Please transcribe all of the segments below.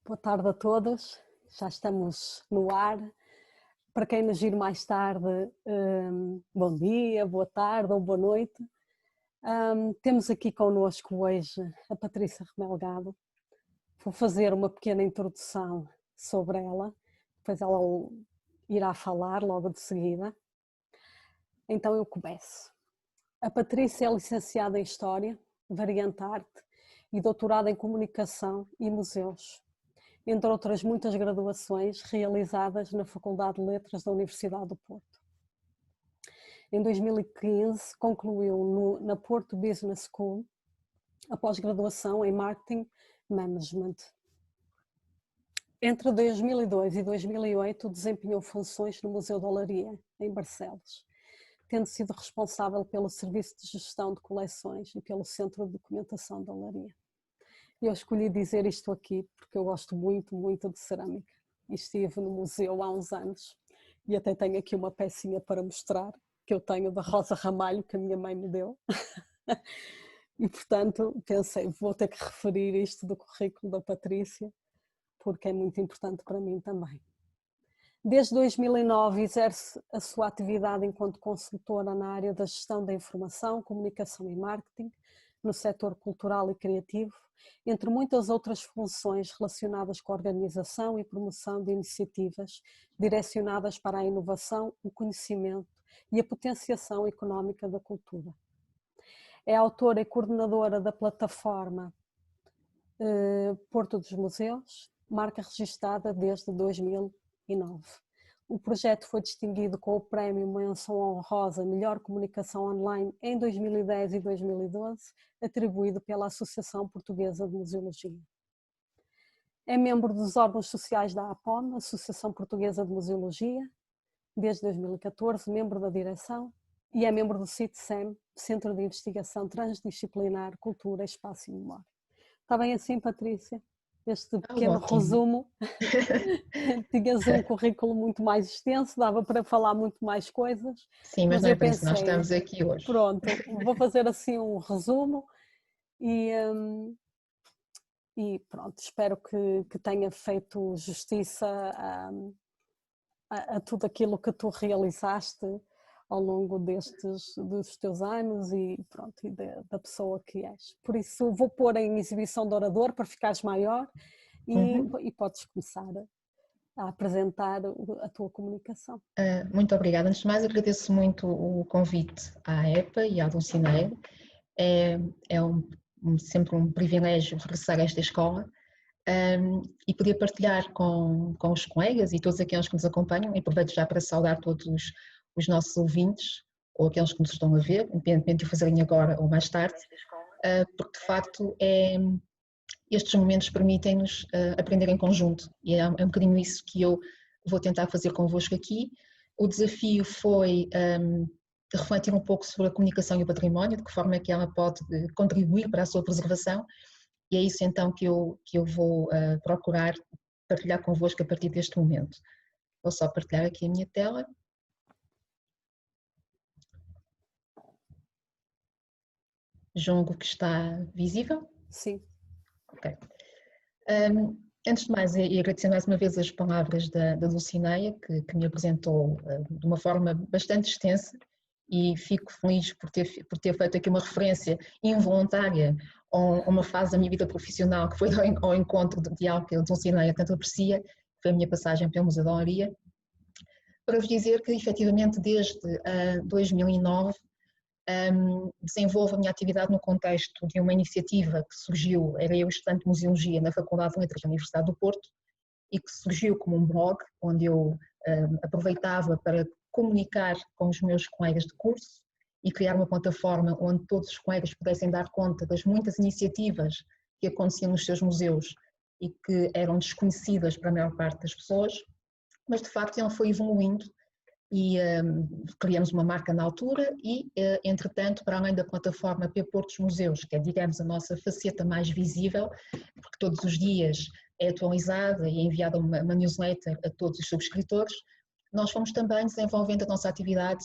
Boa tarde a todos, já estamos no ar. Para quem nos vir mais tarde, bom dia, boa tarde ou boa noite. Temos aqui connosco hoje a Patrícia Remelgado. Vou fazer uma pequena introdução sobre ela, depois ela irá falar logo de seguida. Então eu começo. A Patrícia é licenciada em História, variante Arte e doutorada em Comunicação e Museus, entre outras muitas graduações realizadas na Faculdade de Letras da Universidade do Porto. Em 2015 concluiu na Porto Business School a pós-graduação em Marketing Management. Entre 2002 e 2008 desempenhou funções no Museu da Olaria, em Barcelos, tendo sido responsável pelo Serviço de Gestão de Coleções e pelo Centro de Documentação da Olaria. Eu escolhi dizer isto aqui porque eu gosto muito de cerâmica e estive no museu há uns anos e até tenho aqui uma pecinha para mostrar que eu tenho da Rosa Ramalho que a minha mãe me deu e portanto pensei, vou ter que referir isto do currículo da Patrícia porque é muito importante para mim também. Desde 2009 exerce a sua atividade enquanto consultora na área da gestão da informação, comunicação e marketing no setor cultural e criativo, entre muitas outras funções relacionadas com a organização e promoção de iniciativas direcionadas para a inovação, o conhecimento e a potenciação económica da cultura. É autora e coordenadora da plataforma Porto dos Museus, marca registada desde 2009. O projeto foi distinguido com o prémio Menção Honrosa Melhor Comunicação Online em 2010 e 2012, atribuído pela Associação Portuguesa de Museologia. É membro dos órgãos sociais da APOM, Associação Portuguesa de Museologia, desde 2014, membro da direção, e é membro do CITSEM, Centro de Investigação Transdisciplinar, Cultura, Espaço e Memória. Está bem assim, Patrícia? Este pequeno resumo. Tinhas um currículo muito mais extenso, dava para falar muito mais coisas. Sim, mas não é eu por isso que nós pensei, estamos aqui hoje. Pronto, vou fazer assim um resumo e pronto, espero que tenha feito justiça a tudo aquilo que tu realizaste ao longo dos teus anos e pronto, e da pessoa que és. Por isso vou pôr em exibição de orador para ficares maior e podes começar a apresentar a tua comunicação. Muito obrigada. Antes de mais, agradeço muito o convite à EPA e à Dulcinea. É sempre um privilégio regressar a esta escola e poder partilhar com os colegas e todos aqueles que nos acompanham, e aproveito já para saudar todos os nossos ouvintes ou aqueles que nos estão a ver, independentemente de o fazerem agora ou mais tarde, porque de facto estes momentos permitem-nos aprender em conjunto e é um bocadinho isso que eu vou tentar fazer convosco aqui. O desafio foi refletir um pouco sobre a comunicação e o património, de que forma é que ela pode contribuir para a sua preservação, e é isso então que eu vou procurar partilhar convosco a partir deste momento. Vou só partilhar aqui a minha tela. Julgo que está visível? Sim. Ok. Antes de mais, e agradecer mais uma vez as palavras da Dulcinea, que me apresentou de uma forma bastante extensa, e fico feliz por ter feito aqui uma referência involuntária a uma fase da minha vida profissional que foi ao encontro de algo que a Dulcinea tanto aprecia, que foi a minha passagem pelo Museu da Olaria, para vos dizer que efetivamente desde 2009 desenvolvo a minha atividade no contexto de uma iniciativa que surgiu, era eu estudante de Museologia na Faculdade de Letras da Universidade do Porto, e que surgiu como um blog, onde eu aproveitava para comunicar com os meus colegas de curso e criar uma plataforma onde todos os colegas pudessem dar conta das muitas iniciativas que aconteciam nos seus museus e que eram desconhecidas para a maior parte das pessoas, mas de facto ele foi evoluindo e criamos uma marca na altura e, entretanto, para além da plataforma P Portos Museus, que é, digamos, a nossa faceta mais visível, porque todos os dias é atualizada e é enviada uma newsletter a todos os subscritores, nós fomos também desenvolvendo a nossa atividade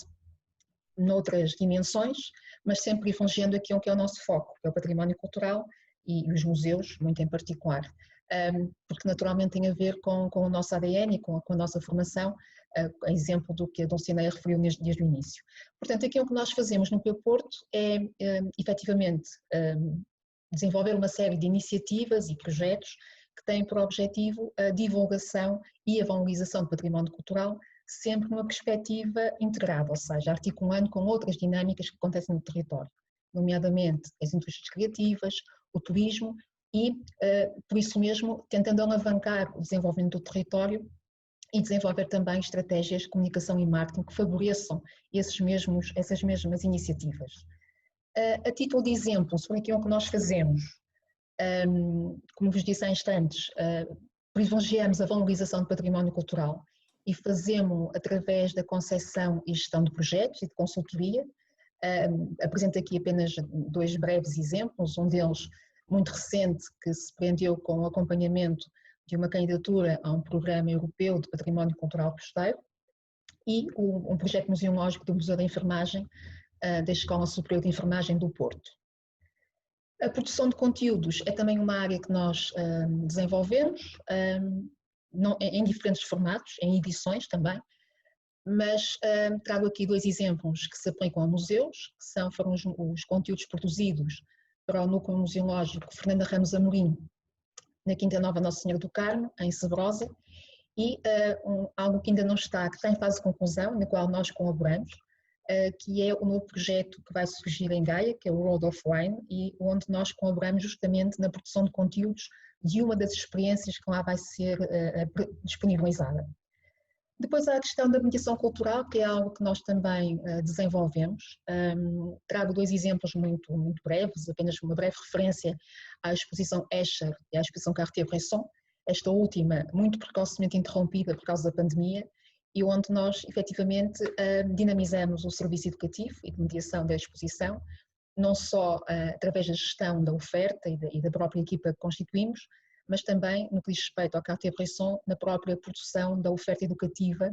noutras dimensões, mas sempre privilegiando aquilo que é o nosso foco, que é o património cultural e os museus, muito em particular. porque naturalmente tem a ver com o nosso ADN e com a nossa formação, a exemplo do que a Dulcinea referiu desde o início. Portanto, aquilo que nós fazemos no P-Porto é, efetivamente, desenvolver uma série de iniciativas e projetos que têm por objetivo a divulgação e a valorização do património cultural, sempre numa perspectiva integrada, ou seja, articulando com outras dinâmicas que acontecem no território, nomeadamente as indústrias criativas, o turismo e, por isso mesmo, tentando alavancar o desenvolvimento do território e desenvolver também estratégias de comunicação e marketing que favoreçam essas mesmas iniciativas. A título de exemplo, sobre aquilo que nós fazemos, como vos disse há instantes, privilegiamos a valorização do património cultural e fazemos através da concepção e gestão de projetos e de consultoria. Apresento aqui apenas 2 breves exemplos, um deles muito recente, que se prendeu com o acompanhamento de uma candidatura a um programa europeu de património cultural costeiro e um projeto museológico do Museu da Enfermagem da Escola Superior de Enfermagem do Porto. A produção de conteúdos é também uma área que nós desenvolvemos, em diferentes formatos, em edições também, mas trago aqui 2 exemplos que se aplicam a museus, que foram os conteúdos produzidos para o Núcleo Museológico Fernanda Ramos Amorim, na Quinta Nova Nossa Senhora do Carmo, em Sabrosa, e algo que ainda não está, que está em fase de conclusão, na qual nós colaboramos, que é o novo projeto que vai surgir em Gaia, que é o World of Wine, e onde nós colaboramos justamente na produção de conteúdos de uma das experiências que lá vai ser disponibilizada. Depois há a questão da mediação cultural, que é algo que nós também desenvolvemos. Trago 2 exemplos muito breves, apenas uma breve referência à exposição Escher e à exposição Cartier-Bresson, esta última muito precocemente interrompida por causa da pandemia, e onde nós efetivamente dinamizamos o serviço educativo e de mediação da exposição, não só através da gestão da oferta e da própria equipa que constituímos, mas também no que diz respeito ao Cartier-Bresson, na própria produção da oferta educativa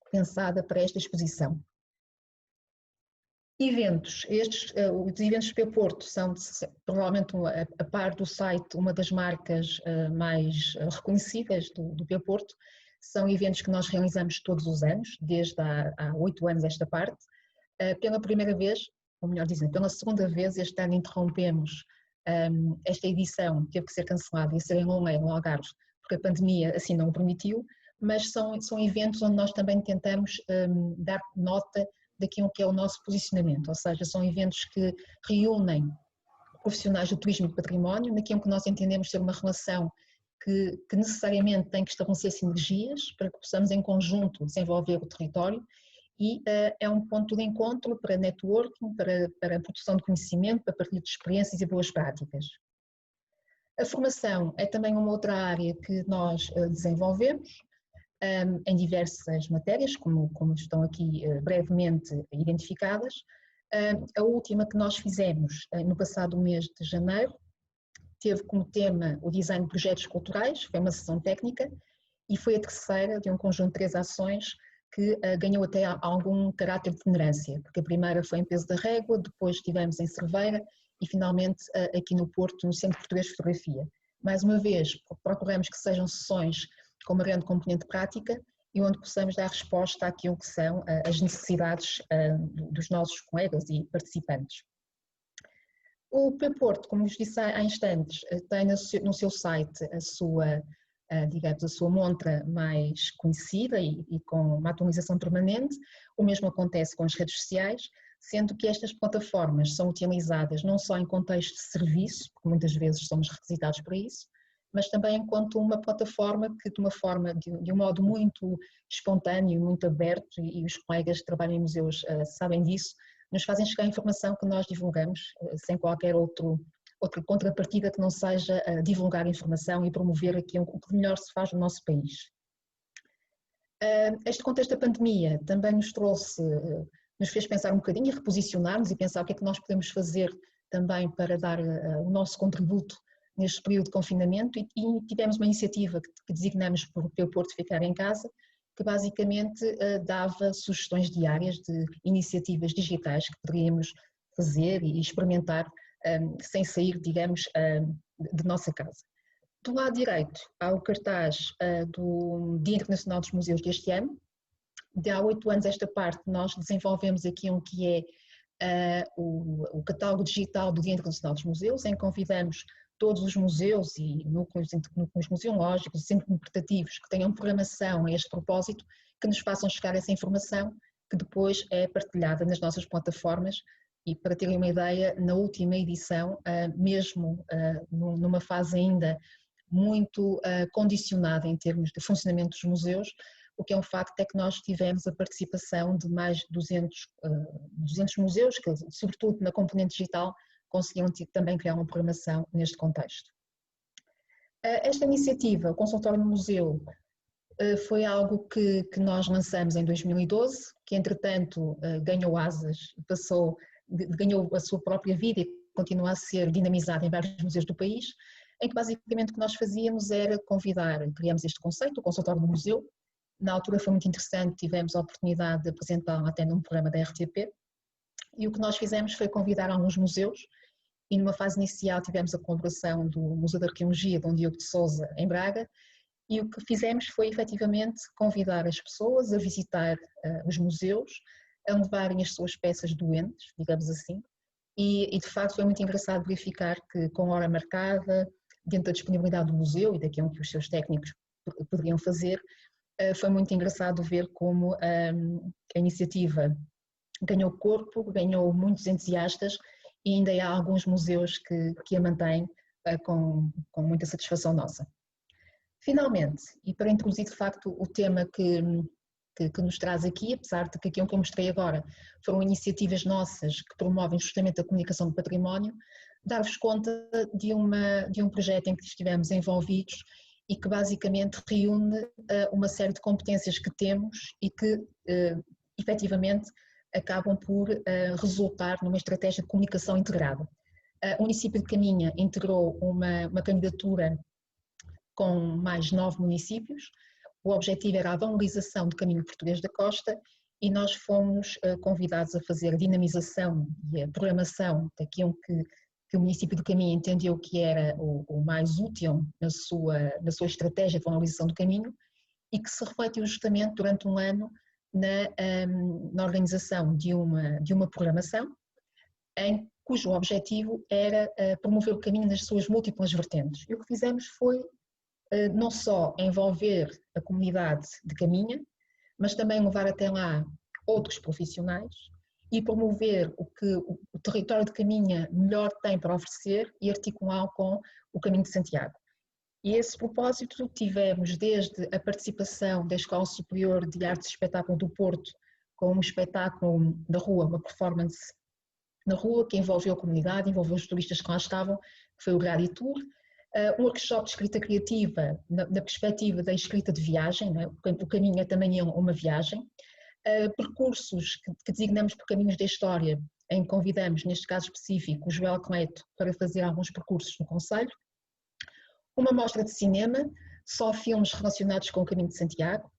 pensada para esta exposição. Eventos, os eventos do P-Porto são provavelmente, a par do site, uma das marcas mais reconhecidas do P-Porto. São eventos que nós realizamos todos os anos, desde há 8 anos esta parte. Pela primeira vez, ou melhor dizendo, pela segunda vez, este ano interrompemos esta edição, teve que ser cancelada e ser em Lourdes, no Algarve, porque a pandemia assim não o permitiu, mas são eventos onde nós também tentamos dar nota daquilo que é o nosso posicionamento, ou seja, são eventos que reúnem profissionais do turismo e do património, naquilo que nós entendemos ser uma relação que necessariamente tem que estabelecer sinergias para que possamos em conjunto desenvolver o território e é um ponto de encontro para networking, para a produção de conhecimento, para a partilha de experiências e boas práticas. A formação é também uma outra área que nós desenvolvemos em diversas matérias, como estão aqui brevemente identificadas. A última que nós fizemos no passado mês de janeiro teve como tema o design de projetos culturais, foi uma sessão técnica, e foi a terceira de um conjunto de 3 ações que ganhou até algum caráter de itinerância, porque a primeira foi em Peso da Régua, depois estivemos em Cerveira e finalmente aqui no Porto, no Centro Português de Fotografia. Mais uma vez, procuramos que sejam sessões com uma grande componente prática e onde possamos dar resposta àquilo que são as necessidades dos nossos colegas e participantes. O P-Porto, como vos disse há instantes, tem no seu site digamos, a sua montra mais conhecida e com uma atualização permanente. O mesmo acontece com as redes sociais, sendo que estas plataformas são utilizadas não só em contexto de serviço, porque muitas vezes somos requisitados para isso, mas também enquanto uma plataforma que de um modo muito espontâneo, muito aberto, e os colegas que trabalham em museus sabem disso, nos fazem chegar a informação que nós divulgamos sem qualquer outra contrapartida que não seja divulgar informação e promover aquilo o que melhor se faz no nosso país. Este contexto da pandemia também nos fez pensar um bocadinho e reposicionar-nos e pensar o que é que nós podemos fazer também para dar o nosso contributo neste período de confinamento e tivemos uma iniciativa que designamos por P-Porto Ficar em Casa, que basicamente dava sugestões diárias de iniciativas digitais que poderíamos fazer e experimentar sem sair, digamos, de nossa casa. Do lado direito há o cartaz do Dia Internacional dos Museus deste ano. De há 8 anos esta parte nós desenvolvemos aqui um que é o catálogo digital do Dia Internacional dos Museus, em que convidamos todos os museus e núcleos museológicos, centros interpretativos que tenham programação a este propósito, que nos façam chegar essa informação que depois é partilhada nas nossas plataformas. E para terem uma ideia, na última edição, mesmo numa fase ainda muito condicionada em termos de funcionamento dos museus, o que é um facto é que nós tivemos a participação de mais de 200 museus, que sobretudo na componente digital conseguiam também criar uma programação neste contexto. Esta iniciativa, o Consultório no Museu, foi algo que nós lançamos em 2012, que entretanto ganhou asas, ganhou a sua própria vida e continua a ser dinamizada em vários museus do país, em que basicamente o que nós fazíamos era criamos este conceito, o Consultório no Museu. Na altura foi muito interessante, tivemos a oportunidade de apresentá-lo até num programa da RTP, e o que nós fizemos foi convidar alguns museus, e numa fase inicial tivemos a colaboração do Museu de Arqueologia, Dom Diogo de Sousa, em Braga, e o que fizemos foi efetivamente convidar as pessoas a visitar os museus, a levarem as suas peças doentes, digamos assim, e de facto foi muito engraçado verificar que com hora marcada, dentro da disponibilidade do museu e daquilo que os seus técnicos poderiam fazer, foi muito engraçado ver como a iniciativa ganhou corpo, ganhou muitos entusiastas e ainda há alguns museus que a mantêm com muita satisfação nossa. Finalmente, e para introduzir de facto o tema que nos traz aqui, apesar de que aquilo que eu mostrei agora foram iniciativas nossas que promovem justamente a comunicação do património, dar-vos conta de um projeto em que estivemos envolvidos e que basicamente reúne uma série de competências que temos e que efetivamente acabam por resultar numa estratégia de comunicação integrada. O município de Caminha integrou uma candidatura com mais 9 municípios. O objetivo era a valorização do caminho português da costa e nós fomos convidados a fazer a dinamização e a programação daquilo que o município de Caminha entendeu que era o mais útil na sua estratégia de valorização do caminho e que se refletiu justamente durante um ano na organização de uma programação cujo objetivo era promover o caminho nas suas múltiplas vertentes. E o que fizemos foi não só envolver a comunidade de Caminha, mas também levar até lá outros profissionais e promover o que o território de Caminha melhor tem para oferecer e articulá-lo com o Caminho de Santiago. E a esse propósito tivemos desde a participação da Escola Superior de Artes e Espetáculo do Porto com um espetáculo na rua, uma performance na rua que envolveu a comunidade, envolveu os turistas que lá estavam, que foi o Gradi Tour, um workshop de escrita criativa na perspectiva da escrita de viagem, não é? O caminho é também uma viagem, percursos que designamos por caminhos da história, em que convidamos, neste caso específico, o Joel Cleto para fazer alguns percursos no concelho, uma mostra de cinema, só filmes relacionados com o Caminho de Santiago,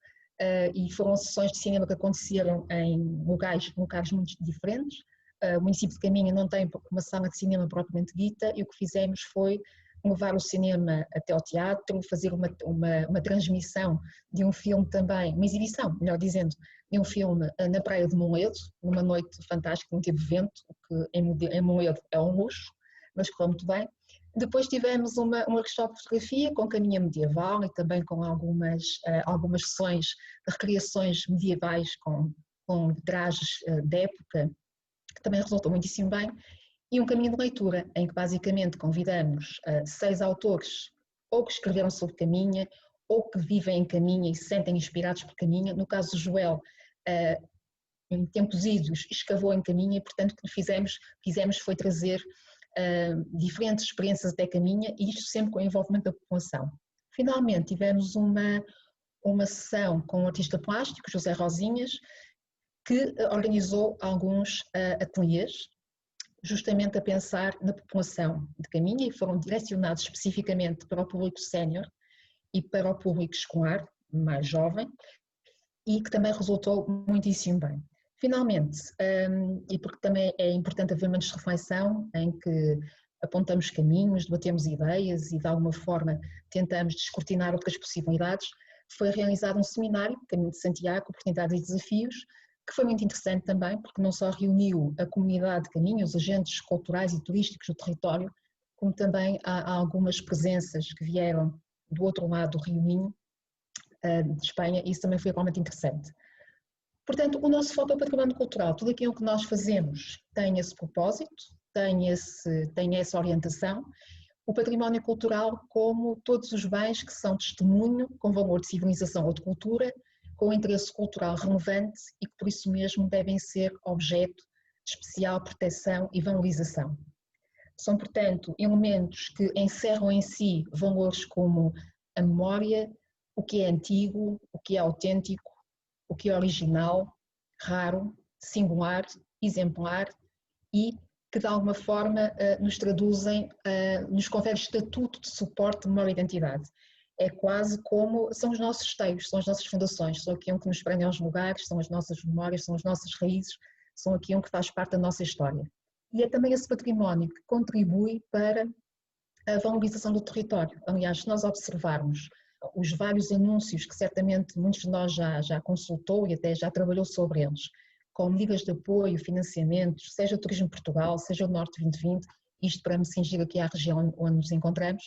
e foram sessões de cinema que aconteceram em lugares muito diferentes. O município de Caminha não tem uma sala de cinema propriamente dita e o que fizemos foi levar o cinema até ao teatro, fazer uma transmissão de um filme também, uma exibição, melhor dizendo, de um filme na praia de Moledo, numa noite fantástica, não teve vento, o que em Moledo é um luxo, mas correu muito bem. Depois tivemos um workshop de fotografia com caminha medieval e também com algumas sessões de recriações medievais com trajes de época, que também resultou muitíssimo bem, e um caminho de leitura, em que basicamente convidamos 6 autores, ou que escreveram sobre Caminha, ou que vivem em Caminha e se sentem inspirados por Caminha. No caso do Joel, em tempos idos, escavou em Caminha e, portanto, o que fizemos foi trazer diferentes experiências até Caminha, e isto sempre com o envolvimento da população. Finalmente, tivemos uma sessão com o artista plástico, José Rosinhas, que organizou alguns ateliês, justamente a pensar na população de Caminha, e foram direcionados especificamente para o público sénior e para o público escolar, mais jovem, e que também resultou muitíssimo bem. Finalmente, e porque também é importante haver momentos de reflexão em que apontamos caminhos, debatemos ideias e de alguma forma tentamos descortinar outras possibilidades, foi realizado um seminário, Caminho de Santiago, Oportunidades e Desafios, que foi muito interessante também, porque não só reuniu a comunidade de caminho, os agentes culturais e turísticos do território, como também há algumas presenças que vieram do outro lado do Rio Minho, de Espanha, e isso também foi realmente interessante. Portanto, o nosso foco é o património cultural, tudo aquilo que nós fazemos tem esse propósito, tem essa orientação. O património cultural como todos os bens que são testemunho, com valor de civilização ou de cultura, com interesse cultural relevante e que por isso mesmo devem ser objeto de especial proteção e valorização. São, portanto, elementos que encerram em si valores como a memória, o que é antigo, o que é autêntico, o que é original, raro, singular, exemplar e que de alguma forma nos traduzem, nos conferem estatuto de suporte de memória e identidade. É quase como são os nossos esteios, são as nossas fundações, são aquilo que nos prende aos lugares, são as nossas memórias, são as nossas raízes, são aquilo que faz parte da nossa história. E é também esse património que contribui para a valorização do território. Aliás, se nós observarmos os vários anúncios que certamente muitos de nós já consultou e até já trabalhou sobre eles, com medidas de apoio, financiamentos, seja o Turismo Portugal, seja o Norte 2020, isto para me cingir aqui à região onde nos encontramos,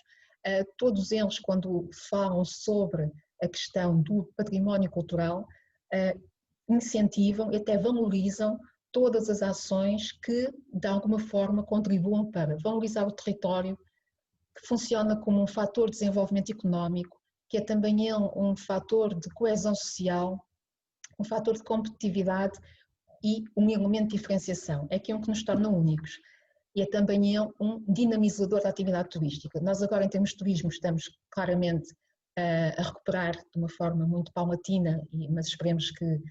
todos eles, quando falam sobre a questão do património cultural, incentivam e até valorizam todas as ações que, de alguma forma, contribuam para valorizar o território, que funciona como um fator de desenvolvimento económico, que é também ele um fator de coesão social, um fator de competitividade e um elemento de diferenciação. É aquilo que nos torna únicos. E é também ele um dinamizador da atividade turística. Nós agora, em termos de turismo, estamos claramente a recuperar de uma forma muito paulatina, mas esperemos que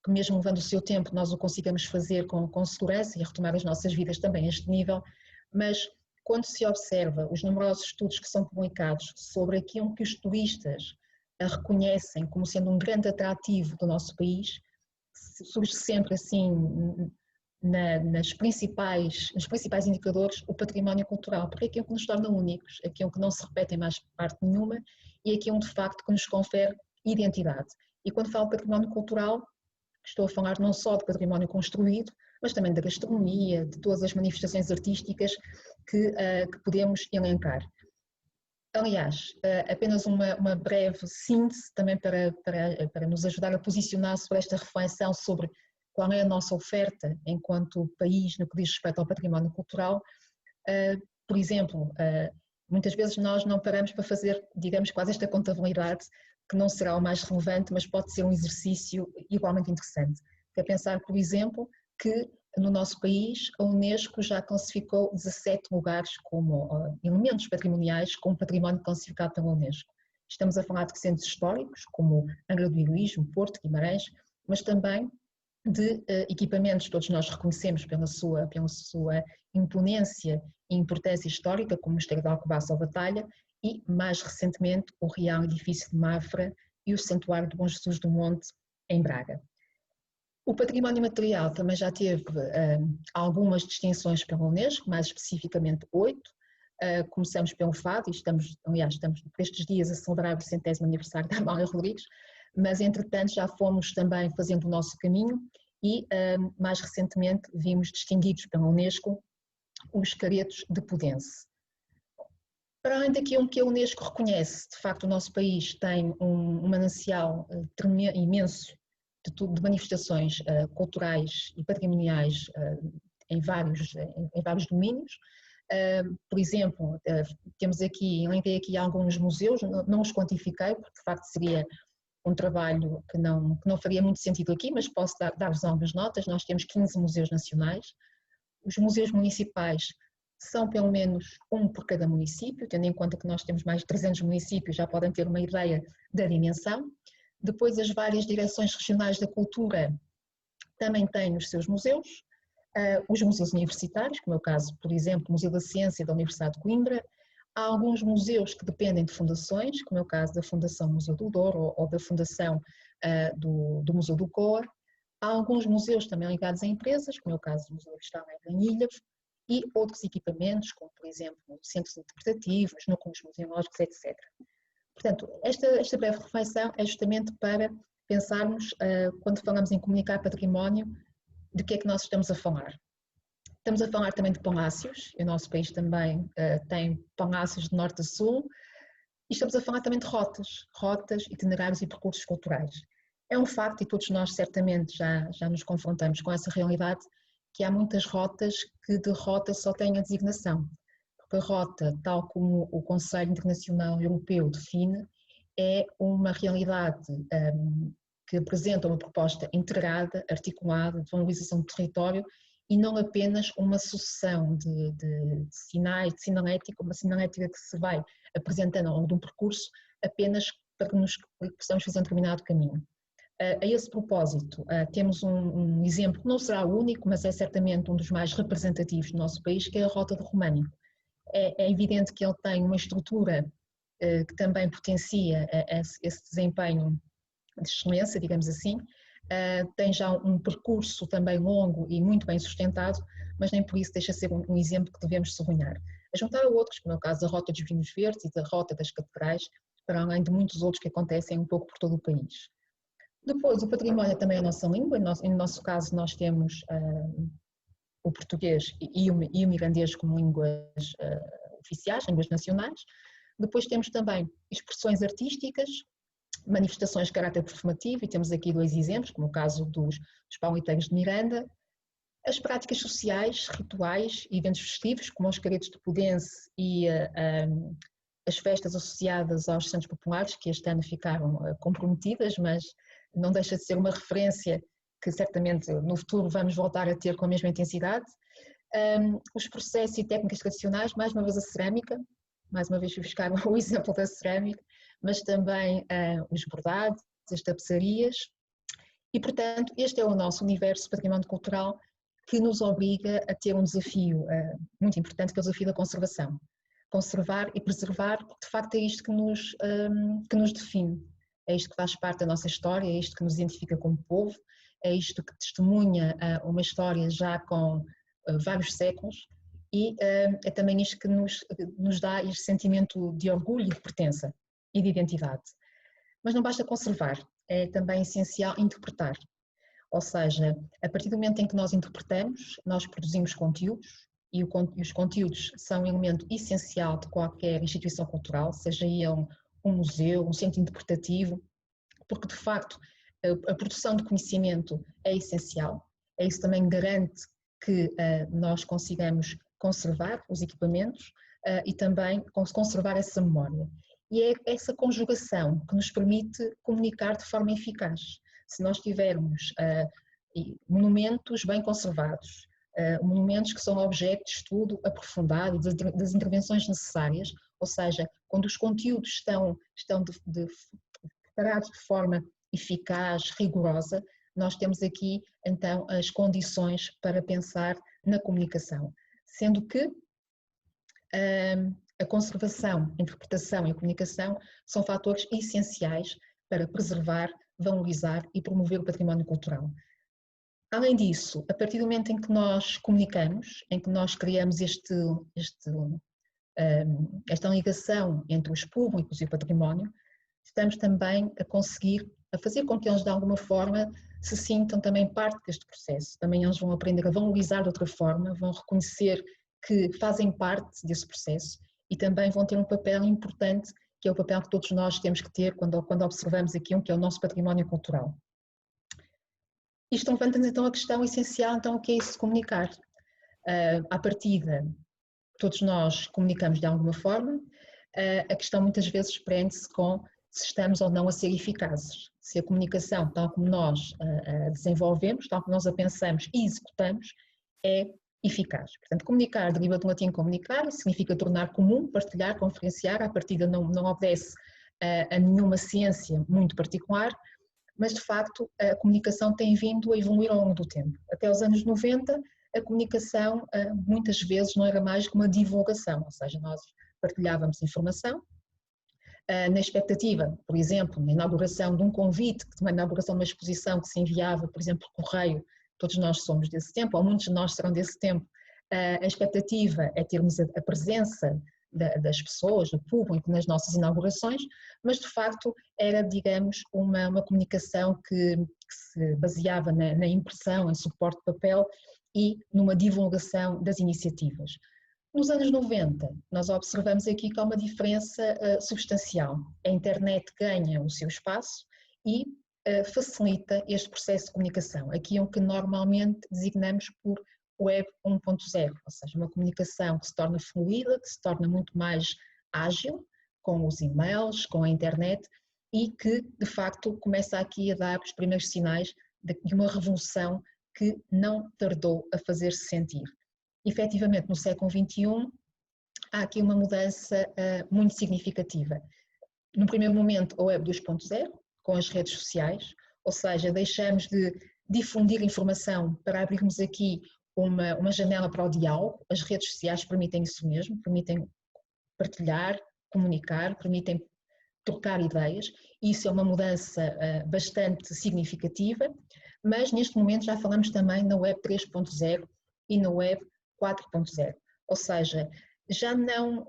mesmo levando o seu tempo, nós o consigamos fazer com segurança e a retomar as nossas vidas também a este nível, mas quando se observa os numerosos estudos que são publicados sobre aquilo que os turistas reconhecem como sendo um grande atrativo do nosso país, surge sempre assim nos principais indicadores o património cultural, porque é aquilo que nos torna únicos, aquilo que não se repete em mais parte nenhuma e aquilo de facto que nos confere identidade. E quando falo património cultural, estou a falar não só de património construído, mas também da gastronomia, de todas as manifestações artísticas que podemos elencar. Aliás, apenas uma breve síntese também para nos ajudar a posicionar sobre esta reflexão sobre qual é a nossa oferta enquanto país no que diz respeito ao património cultural. Por exemplo, muitas vezes nós não paramos para fazer, digamos, quase esta contabilidade, que não será o mais relevante, mas pode ser um exercício igualmente interessante. É pensar, por exemplo, que no nosso país a Unesco já classificou 17 lugares como elementos patrimoniais como património classificado pela Unesco. Estamos a falar de centros históricos, como Angra do Heroísmo, Porto, Guimarães, mas também de equipamentos que todos nós reconhecemos pela sua imponência e importância histórica, como o Mosteiro de Alcobaça ou Batalha, e, mais recentemente, o Real Edifício de Mafra e o Santuário de Bom Jesus do Monte, em Braga. O património material também já teve algumas distinções pela Unesco, mais especificamente 8. Começamos pelo Fado, e estamos por estes dias a celebrar o 100º aniversário da Amália Rodrigues, mas entretanto já fomos também fazendo o nosso caminho e mais recentemente vimos distinguidos pela Unesco os caretos de Pudense. Para além daquilo que a Unesco reconhece, de facto o nosso país tem um manancial imenso de manifestações culturais e patrimoniais em vários domínios. Por exemplo, elenquei aqui alguns museus, não os quantifiquei, porque de facto seria um trabalho que não faria muito sentido aqui, mas posso dar-vos algumas notas. Nós temos 15 museus nacionais, os museus municipais são pelo menos um por cada município, tendo em conta que nós temos mais de 300 municípios, já podem ter uma ideia da dimensão. Depois as várias direções regionais da cultura também têm os seus museus, os museus universitários, como é o caso, por exemplo, do Museu da Ciência da Universidade de Coimbra. Há alguns museus que dependem de fundações, como é o caso da Fundação Museu do Douro ou da Fundação do Museu do Coa. Há alguns museus também ligados a empresas, como é o caso do Museu de Estalé em Ilha, e outros equipamentos, como por exemplo centros interpretativos, núcleos museológicos, etc. Portanto, esta breve reflexão é justamente para pensarmos, quando falamos em comunicar património, de que é que nós estamos a falar. Estamos a falar também de palácios, e o nosso país também tem palácios de norte a sul, e estamos a falar também de rotas, itinerários e percursos culturais. É um facto, e todos nós certamente já nos confrontamos com essa realidade, que há muitas rotas que de rota só têm a designação. Porque a rota, tal como o Conselho Internacional Europeu define, é uma realidade que apresenta uma proposta integrada, articulada, de valorização do território e não apenas uma sucessão de sinais, de sinalética, uma sinalética que se vai apresentando ao longo de um percurso apenas para que nos possamos fazer um determinado caminho. A esse propósito, temos um exemplo que não será o único, mas é certamente um dos mais representativos do nosso país, que é a Rota do Românico. É evidente que ele tem uma estrutura que também potencia esse desempenho de excelência, digamos assim, tem já um percurso também longo e muito bem sustentado, mas nem por isso deixa de ser um exemplo que devemos sublinhar. A juntar a outros, como é o caso da Rota dos Vinhos Verdes e da Rota das Catedrais, para além de muitos outros que acontecem um pouco por todo o país. Depois, o património é também a nossa língua, no nosso caso nós temos o português e o mirandês como línguas oficiais, línguas nacionais. Depois temos também expressões artísticas, manifestações de caráter performativo, e temos aqui dois exemplos, como o caso dos pauliteiros de Miranda, as práticas sociais, rituais e eventos festivos, como os caretos de Pudense e as festas associadas aos santos populares, que este ano ficaram comprometidas, mas não deixa de ser uma referência que certamente no futuro vamos voltar a ter com a mesma intensidade. Os processos e técnicas tradicionais, mais uma vez a cerâmica, mais uma vez fui buscar o exemplo da cerâmica, mas também os bordados, as tapeçarias, e portanto este é o nosso universo de património cultural que nos obriga a ter um desafio muito importante, que é o desafio da conservação. Conservar e preservar, porque de facto é isto que nos define, é isto que faz parte da nossa história, é isto que nos identifica como povo, é isto que testemunha uma história já com vários séculos, e é também isto que nos dá este sentimento de orgulho e de pertença e de identidade. Mas não basta conservar, é também essencial interpretar. Ou seja, a partir do momento em que nós interpretamos, nós produzimos conteúdos, e os conteúdos são um elemento essencial de qualquer instituição cultural, seja ele um museu, um centro interpretativo, porque de facto a produção de conhecimento é essencial, isso também garante que nós consigamos conservar os equipamentos e também conservar essa memória. E é essa conjugação que nos permite comunicar de forma eficaz. Se nós tivermos monumentos bem conservados, monumentos que são objeto de estudo aprofundado e das intervenções necessárias, ou seja, quando os conteúdos estão preparados de forma eficaz, rigorosa, nós temos aqui então as condições para pensar na comunicação, sendo que a conservação, a interpretação e a comunicação são fatores essenciais para preservar, valorizar e promover o património cultural. Além disso, a partir do momento em que nós comunicamos, em que nós criamos esta ligação entre os públicos e o património, estamos também a conseguir a fazer com que eles de alguma forma se sintam também parte deste processo. Também eles vão aprender a valorizar de outra forma, vão reconhecer que fazem parte desse processo e também vão ter um papel importante, que é o papel que todos nós temos que ter quando observamos aqui que é o nosso património cultural. Isto levanta-nos então a questão essencial, então o que é isso de comunicar? À partida, todos nós comunicamos de alguma forma, a questão muitas vezes prende-se com se estamos ou não a ser eficazes, se a comunicação, tal como nós a desenvolvemos, tal como nós a pensamos e executamos, é eficaz. Portanto, comunicar deriva do latim comunicar, significa tornar comum, partilhar, conferenciar, à partida não obedece a nenhuma ciência muito particular, mas de facto a comunicação tem vindo a evoluir ao longo do tempo. Até os anos 90, a comunicação muitas vezes não era mais que uma divulgação, ou seja, nós partilhávamos informação, na expectativa, por exemplo, na inauguração de um convite, na inauguração de uma exposição que se enviava, por exemplo, por correio, todos nós somos desse tempo, ou muitos de nós serão desse tempo, A expectativa é termos a presença das pessoas, do público, nas nossas inaugurações, mas de facto era, digamos, uma comunicação que se baseava na impressão, em suporte de papel e numa divulgação das iniciativas. Nos anos 90, nós observamos aqui que há uma diferença substancial. A internet ganha o seu espaço e facilita este processo de comunicação, aqui é o que normalmente designamos por Web 1.0, ou seja, uma comunicação que se torna fluida, que se torna muito mais ágil, com os e-mails, com a internet, e que, de facto, começa aqui a dar os primeiros sinais de uma revolução que não tardou a fazer-se sentir. Efetivamente, no século XXI, há aqui uma mudança muito significativa. No primeiro momento, a Web 2.0, com as redes sociais, ou seja, deixamos de difundir informação para abrirmos aqui uma janela para o diálogo. As redes sociais permitem isso mesmo, permitem partilhar, comunicar, permitem trocar ideias. Isso é uma mudança bastante significativa, mas neste momento já falamos também na Web 3.0 e na Web 4.0, ou seja, já não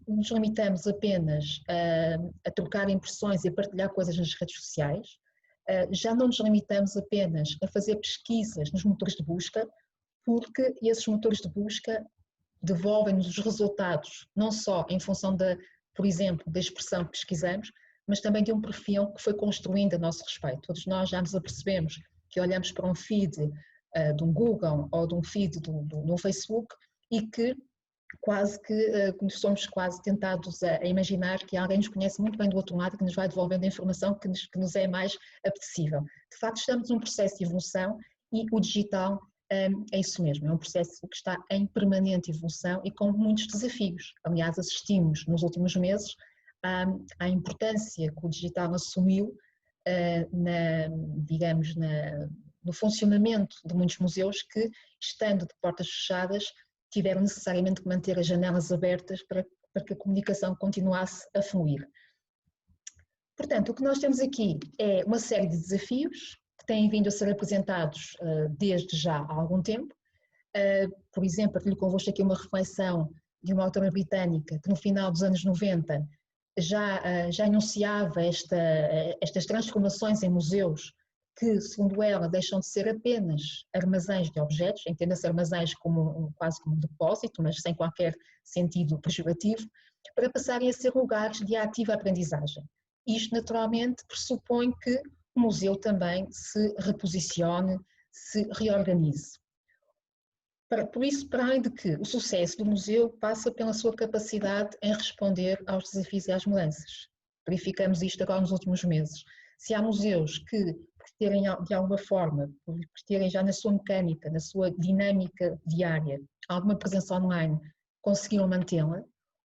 nos limitamos apenas a trocar impressões e a partilhar coisas nas redes sociais, já não nos limitamos apenas a fazer pesquisas nos motores de busca, porque esses motores de busca devolvem-nos os resultados, não só em função por exemplo, da expressão que pesquisamos, mas também de um perfil que foi construindo a nosso respeito. Todos nós já nos apercebemos que olhamos para um feed de um Google ou de um feed do Facebook e que quase que somos quase tentados a imaginar que alguém nos conhece muito bem do outro lado e que nos vai devolvendo a informação que nos é mais apetecível. De facto, estamos num processo de evolução e o digital é isso mesmo, é um processo que está em permanente evolução e com muitos desafios. Aliás, assistimos nos últimos meses à importância que o digital assumiu no funcionamento de muitos museus que, estando de portas fechadas, tiveram necessariamente que manter as janelas abertas para que a comunicação continuasse a fluir. Portanto, o que nós temos aqui é uma série de desafios que têm vindo a ser apresentados desde já há algum tempo. Por exemplo, partilho convosco aqui uma reflexão de uma autora britânica que no final dos anos 90 já anunciava estas transformações em museus que, segundo ela, deixam de ser apenas armazéns de objetos, entenda-se armazéns quase como um depósito, mas sem qualquer sentido pejorativo, para passarem a ser lugares de ativa aprendizagem. Isto, naturalmente, pressupõe que o museu também se reposicione, se reorganize. Por isso, para além de que o sucesso do museu passa pela sua capacidade em responder aos desafios e às mudanças. Verificamos isto agora nos últimos meses. Se há museus que, por terem de alguma forma, por terem já na sua mecânica, na sua dinâmica diária, alguma presença online, conseguiram mantê-la,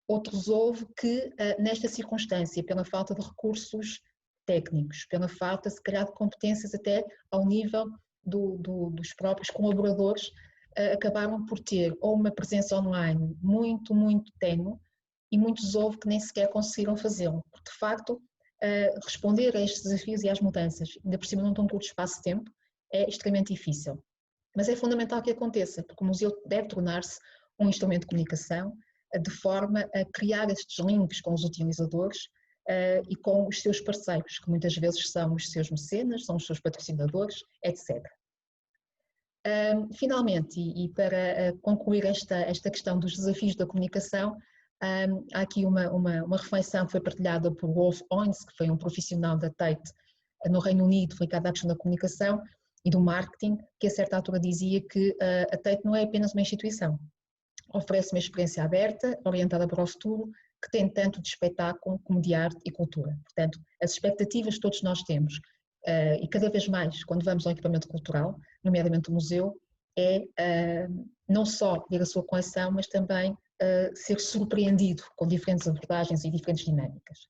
outros houve que, nesta circunstância, pela falta de recursos técnicos, pela falta, se calhar, de competências até ao nível dos próprios colaboradores, acabaram por ter ou uma presença online muito, muito ténue e muitos houve que nem sequer conseguiram fazê-lo, porque de facto responder a estes desafios e às mudanças, ainda por cima num tão curto espaço de tempo, é extremamente difícil. Mas é fundamental que aconteça, porque o museu deve tornar-se um instrumento de comunicação de forma a criar estes links com os utilizadores e com os seus parceiros, que muitas vezes são os seus mecenas, são os seus patrocinadores, etc. Finalmente, e para concluir esta questão dos desafios da comunicação, há aqui uma reflexão que foi partilhada por Wolf Owens, que foi um profissional da Tate no Reino Unido, ligado à questão da comunicação e do marketing, que a certa altura dizia que a Tate não é apenas uma instituição, oferece uma experiência aberta, orientada para o futuro, que tem tanto de espetáculo como de arte e cultura. Portanto, as expectativas que todos nós temos, e cada vez mais quando vamos ao equipamento cultural, nomeadamente o museu, é não só ver a sua coleção, mas também ser surpreendido com diferentes abordagens e diferentes dinâmicas.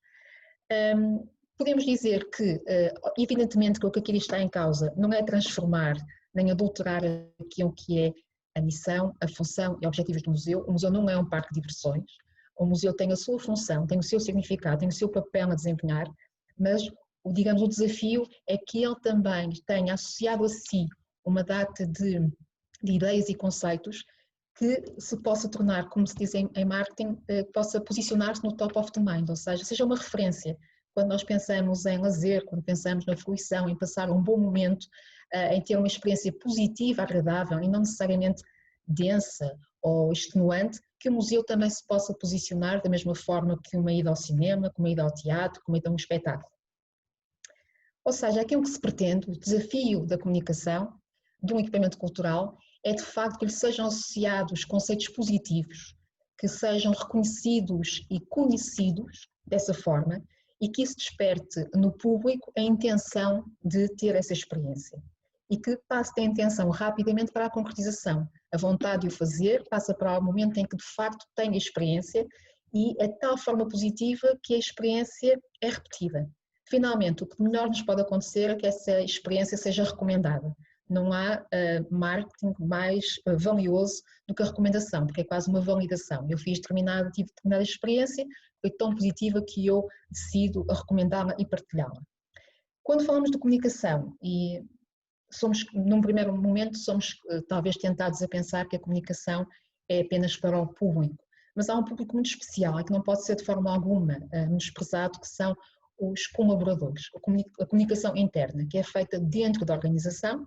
Podemos dizer que, evidentemente, que o que aqui está em causa não é transformar nem adulterar aquilo que é a missão, a função e objetivos do museu. O museu não é um parque de diversões. O museu tem a sua função, tem o seu significado, tem o seu papel a desempenhar, mas, digamos, o desafio é que ele também tenha associado a si uma data de ideias e conceitos que se possa tornar, como se diz em marketing, possa posicionar-se no top of the mind, ou seja uma referência. Quando nós pensamos em lazer, quando pensamos na fruição, em passar um bom momento, em ter uma experiência positiva, agradável e não necessariamente densa ou extenuante, que o museu também se possa posicionar da mesma forma que uma ida ao cinema, que uma ida ao teatro, que uma ida a um espetáculo. Ou seja, aquilo que se pretende, o desafio da comunicação de um equipamento cultural é de facto que lhe sejam associados conceitos positivos, que sejam reconhecidos e conhecidos dessa forma e que isso desperte no público a intenção de ter essa experiência e que passe a intenção rapidamente para a concretização. A vontade de o fazer passa para o momento em que de facto tem a experiência e é de tal forma positiva que a experiência é repetida. Finalmente, o que melhor nos pode acontecer é que essa experiência seja recomendada. Não há marketing mais valioso do que a recomendação, porque é quase uma validação. Eu tive determinada experiência, foi tão positiva que eu decido recomendá-la e partilhá-la. Quando falamos de comunicação, e num primeiro momento, somos talvez tentados a pensar que a comunicação é apenas para o público, mas há um público muito especial, que não pode ser de forma alguma menosprezado, que são os colaboradores, a comunicação interna, que é feita dentro da organização,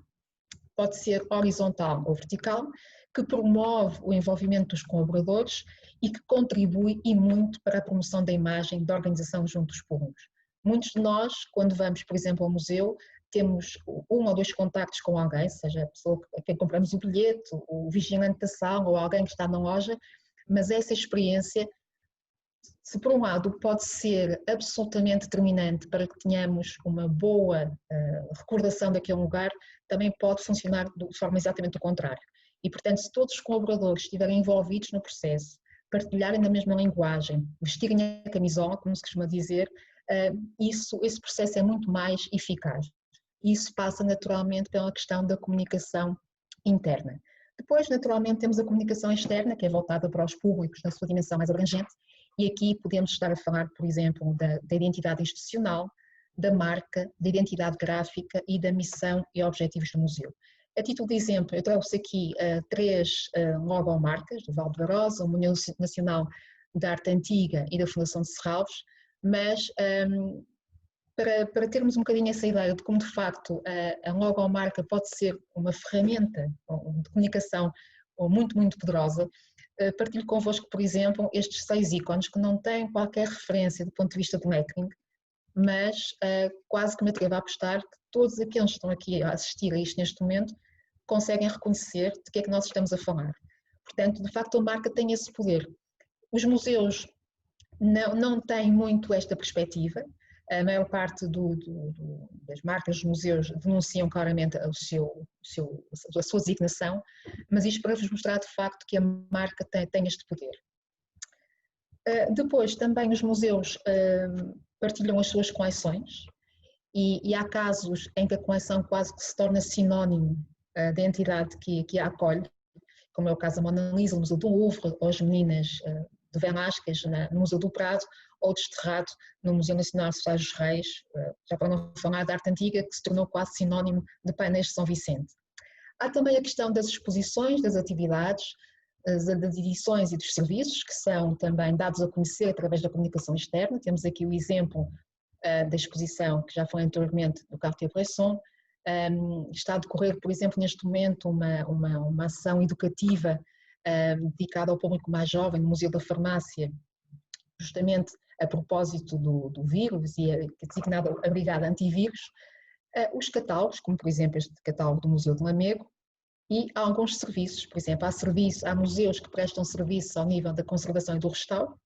pode ser horizontal ou vertical, que promove o envolvimento dos colaboradores e que contribui e muito para a promoção da imagem da organização junto dos públicos. Muitos de nós, quando vamos, por exemplo, ao museu, temos um ou dois contactos com alguém, seja a pessoa a quem compramos o bilhete, o vigilante da sala ou alguém que está na loja, mas essa experiência, se por um lado pode ser absolutamente determinante para que tenhamos uma boa recordação daquele lugar, também pode funcionar de forma exatamente o contrário. E, portanto, se todos os colaboradores estiverem envolvidos no processo, partilharem da mesma linguagem, vestirem a camisola, como se costuma dizer, esse processo é muito mais eficaz. Isso passa naturalmente pela questão da comunicação interna. Depois, naturalmente, temos a comunicação externa, que é voltada para os públicos na sua dimensão mais abrangente, e aqui podemos estar a falar, por exemplo, da identidade institucional, da marca, da identidade gráfica e da missão e objetivos do museu. A título de exemplo, eu trouxe aqui três logomarcas, do Val de Barosa, o Museu Nacional da Arte Antiga e da Fundação de Serralves, mas para termos um bocadinho essa ideia de como de facto a logomarca pode ser uma ferramenta de comunicação muito, muito poderosa, partilho convosco, por exemplo, estes 6 ícones que não têm qualquer referência do ponto de vista do lettering, mas quase que me atrevo a apostar que todos aqueles que estão aqui a assistir a isto neste momento conseguem reconhecer de que é que nós estamos a falar. Portanto, de facto, a marca tem esse poder. Os museus não têm muito esta perspectiva. A maior parte das marcas dos museus denunciam claramente a sua designação, mas isto para vos mostrar de facto que a marca tem este poder. Depois, também os museus partilham as suas coleções e há casos em que a coleção quase que se torna sinónimo da entidade que a acolhe, como é o caso da Mona Lisa, no Museu do Louvre, ou as meninas de Velázquez no Museu do Prado, ou Desterrado no Museu Nacional de Sá dos Reis, já para não falar da arte antiga, que se tornou quase sinónimo de painéis de São Vicente. Há também a questão das exposições, das atividades, das edições e dos serviços, que são também dados a conhecer através da comunicação externa. Temos aqui o exemplo da exposição que já foi anteriormente do Cartier-Bresson. Está a decorrer, por exemplo, neste momento uma ação educativa dedicada ao público mais jovem no Museu da Farmácia, justamente a propósito do vírus e designada a Brigada Antivírus, os catálogos, como por exemplo este catálogo do Museu de Lamego, e há alguns serviços, por exemplo, há museus que prestam serviço ao nível da conservação e do restauro,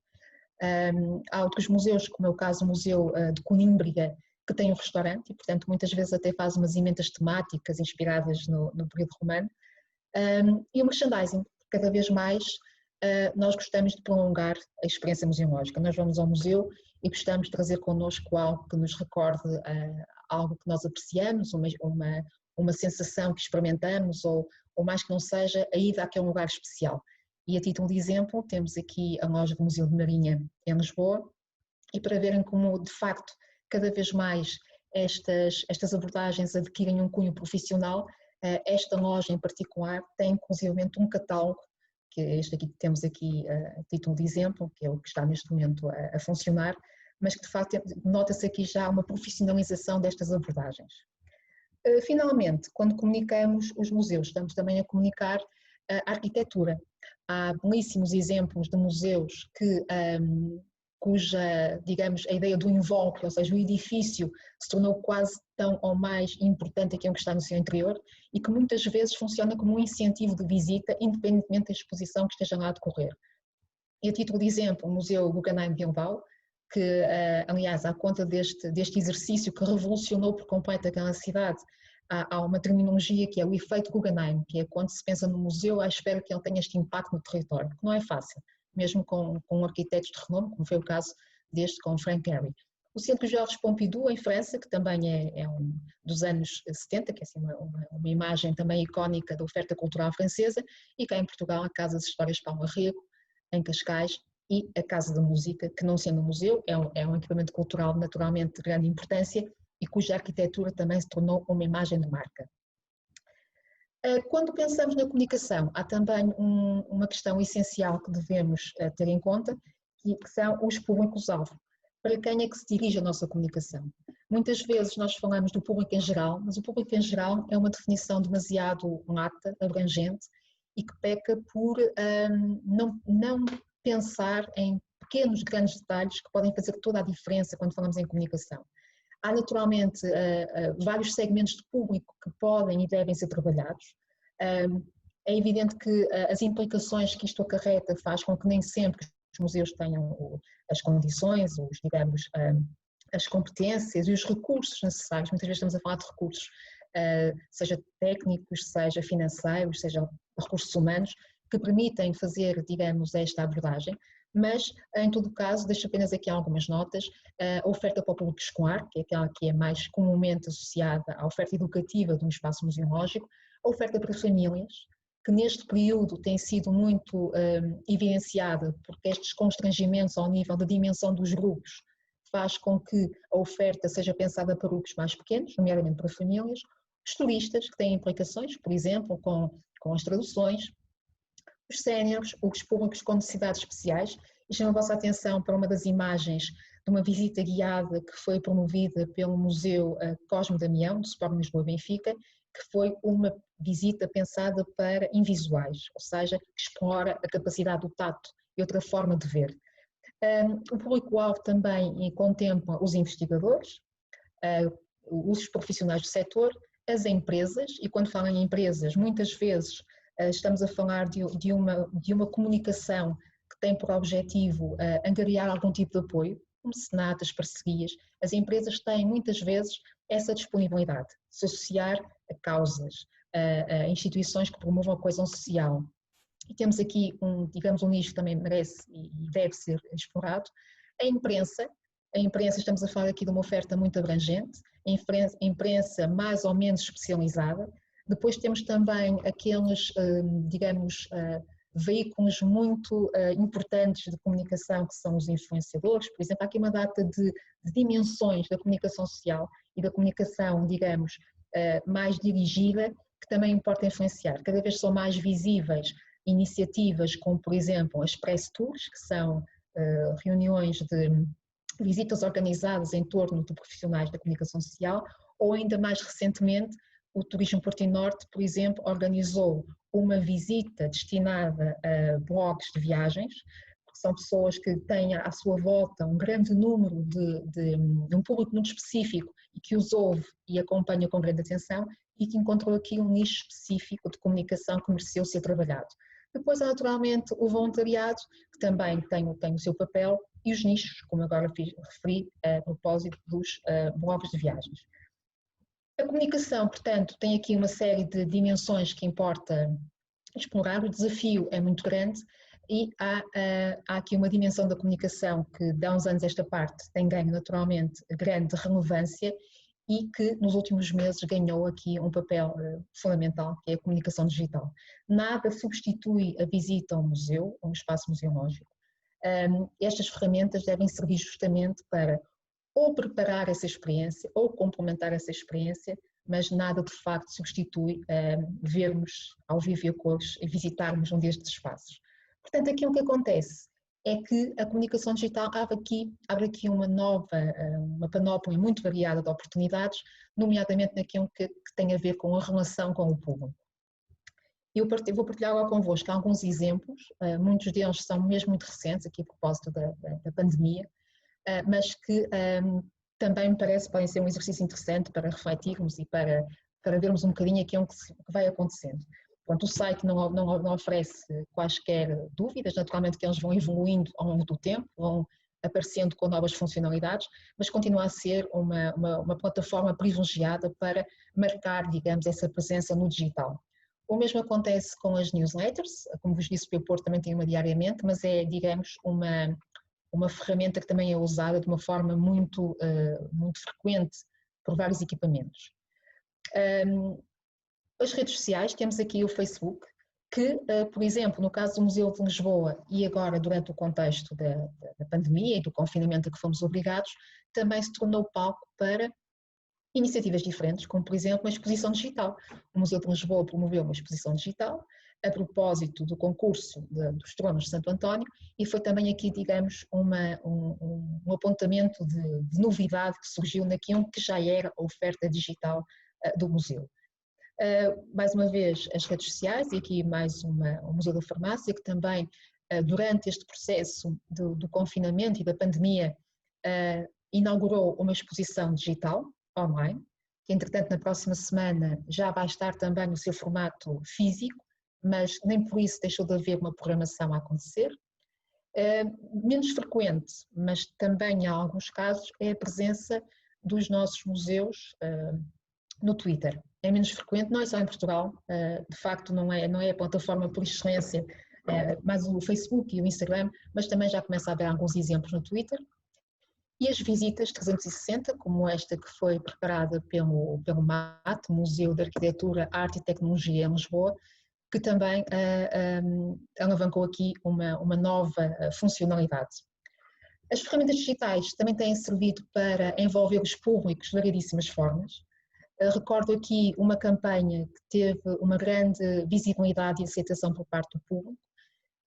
há outros museus, como é o caso do Museu de Conímbriga, que tem um restaurante e, portanto, muitas vezes até faz umas emendas temáticas inspiradas no período romano, e o merchandising, cada vez mais nós gostamos de prolongar a experiência museológica. Nós vamos ao museu e gostamos de trazer connosco algo que nos recorde algo que nós apreciamos, uma sensação que experimentamos ou mais que não seja, a ida àquele lugar especial. E a título de exemplo, temos aqui a loja do Museu de Marinha em Lisboa, e para verem como, de facto, cada vez mais estas abordagens adquirem um cunho profissional, esta loja em particular tem inclusivamente um catálogo que é este aqui que temos aqui a título de exemplo, que é o que está neste momento a funcionar, mas que de facto nota-se aqui já uma profissionalização destas abordagens. Finalmente, quando comunicamos os museus, estamos também a comunicar a arquitetura. Há belíssimos exemplos de museus cuja, digamos, a ideia do invólucro, ou seja, o edifício, se tornou quase tão ou mais importante aquilo que está no seu interior e que muitas vezes funciona como um incentivo de visita, independentemente da exposição que esteja lá a decorrer. E a título de exemplo, o Museu Guggenheim Bilbao, que, aliás, à conta deste exercício que revolucionou por completo aquela cidade, há uma terminologia que é o efeito Guggenheim, que é quando se pensa no museu à espera que ele tenha este impacto no território, porque não é fácil, mesmo com arquitetos de renome, como foi o caso deste com Frank Gehry. O Centro Georges Pompidou, em França, que também é dos anos 70, que é assim uma imagem também icónica da oferta cultural francesa, e cá em Portugal a Casa das Histórias Paulo Arrego, em Cascais, e a Casa da Música, que não sendo um museu, é um equipamento cultural naturalmente de grande importância e cuja arquitetura também se tornou uma imagem de marca. Quando pensamos na comunicação, há também uma questão essencial que devemos ter em conta, que são os públicos-alvo. Para quem é que se dirige a nossa comunicação? Muitas vezes nós falamos do público em geral, mas o público em geral é uma definição demasiado lata, abrangente, e que peca por não pensar em pequenos, grandes detalhes que podem fazer toda a diferença quando falamos em comunicação. Há naturalmente vários segmentos de público que podem e devem ser trabalhados. É evidente que as implicações que isto acarreta faz com que nem sempre os museus tenham as condições, digamos, as competências e os recursos necessários. Muitas vezes estamos a falar de recursos, seja técnicos, seja financeiros, seja recursos humanos, que permitem fazer, digamos, esta abordagem, mas, em todo o caso, deixo apenas aqui algumas notas. A oferta para o público escolar, que é aquela que é mais comumente associada à oferta educativa de um espaço museológico, a oferta para famílias, que neste período tem sido muito evidenciada, porque estes constrangimentos ao nível da dimensão dos grupos faz com que a oferta seja pensada para grupos mais pequenos, nomeadamente para famílias, os turistas, que têm implicações, por exemplo, com as traduções, os séniores, os públicos com necessidades especiais, e chamo a vossa atenção para uma das imagens de uma visita guiada que foi promovida pelo Museu Cosme Damião, do Sport Lisboa Benfica, que foi uma visita pensada para invisuais, ou seja, que explora a capacidade do tato e outra forma de ver. O público-alvo também contempla os investigadores, os profissionais do setor, as empresas, e quando falo em empresas, muitas vezes estamos a falar de uma comunicação que tem por objetivo angariar algum tipo de apoio, mecenatas, parcerias. As empresas têm muitas vezes essa disponibilidade de se associar a causas, a instituições que promovam a coesão social. E temos aqui, digamos, um nicho que também merece e deve ser explorado. A imprensa, estamos a falar aqui de uma oferta muito abrangente, a imprensa mais ou menos especializada. Depois temos também aqueles, digamos, veículos muito importantes de comunicação que são os influenciadores. Por exemplo, há aqui uma data de dimensões da comunicação social e da comunicação, digamos, mais dirigida, que também importa influenciar. Cada vez são mais visíveis iniciativas como, por exemplo, as press tours, que são reuniões de visitas organizadas em torno de profissionais da comunicação social, ou ainda mais recentemente, o Turismo Porto e Norte, por exemplo, organizou uma visita destinada a blogs de viagens, porque são pessoas que têm à sua volta um grande número de um público muito específico e que os ouve e acompanha com grande atenção e que encontrou aqui um nicho específico de comunicação que mereceu ser trabalhado. Depois há naturalmente o voluntariado, que também tem o seu papel, e os nichos, como agora referi a propósito dos blogs de viagens. A comunicação, portanto, tem aqui uma série de dimensões que importa explorar. O desafio é muito grande e há aqui uma dimensão da comunicação que, de há uns anos esta parte, tem ganho naturalmente grande relevância e que nos últimos meses ganhou aqui um papel fundamental, que é a comunicação digital. Nada substitui a visita ao museu, a um espaço museológico. Estas ferramentas devem servir justamente para ou preparar essa experiência ou complementar essa experiência, mas nada de facto substitui vermos ao vivo e a cores e visitarmos um destes espaços. Portanto, aqui o que acontece é que a comunicação digital abre aqui uma panóplia muito variada de oportunidades, nomeadamente naquilo que tem a ver com a relação com o público. Eu vou partilhar agora convosco alguns exemplos, muitos deles são mesmo muito recentes, aqui a propósito da pandemia, mas que também me parece podem ser um exercício interessante para refletirmos e para vermos um bocadinho aquilo que vai acontecendo. Pronto, o site não oferece quaisquer dúvidas, naturalmente que eles vão evoluindo ao longo do tempo, vão aparecendo com novas funcionalidades, mas continua a ser uma plataforma privilegiada para marcar, digamos, essa presença no digital. O mesmo acontece com as newsletters, como vos disse, o Porto também tem uma diariamente, mas é, digamos, uma ferramenta que também é usada de uma forma muito frequente por vários equipamentos. As redes sociais, temos aqui o Facebook, que, por exemplo, no caso do Museu de Lisboa e agora durante o contexto da pandemia e do confinamento a que fomos obrigados, também se tornou palco para iniciativas diferentes, como por exemplo uma exposição digital. O Museu de Lisboa promoveu uma exposição digital a propósito do concurso dos Tronos de Santo António e foi também aqui, digamos, um apontamento de novidade que surgiu naquilo que já era a oferta digital do museu. Mais uma vez as redes sociais e aqui mais o Museu da Farmácia que também durante este processo do confinamento e da pandemia inaugurou uma exposição digital online, que entretanto na próxima semana já vai estar também no seu formato físico, mas nem por isso deixou de haver uma programação a acontecer. Menos frequente, mas também em alguns casos, é a presença dos nossos museus no Twitter. É menos frequente, não é só em Portugal, de facto não é a plataforma por excelência, mas o Facebook e o Instagram, mas também já começa a haver alguns exemplos no Twitter. E as visitas 360, como esta que foi preparada pelo MAT, Museu de Arquitetura, Arte e Tecnologia em Lisboa, que também alavancou aqui uma nova funcionalidade. As ferramentas digitais também têm servido para envolver os públicos de variedíssimas formas. Recordo aqui uma campanha que teve uma grande visibilidade e aceitação por parte do público,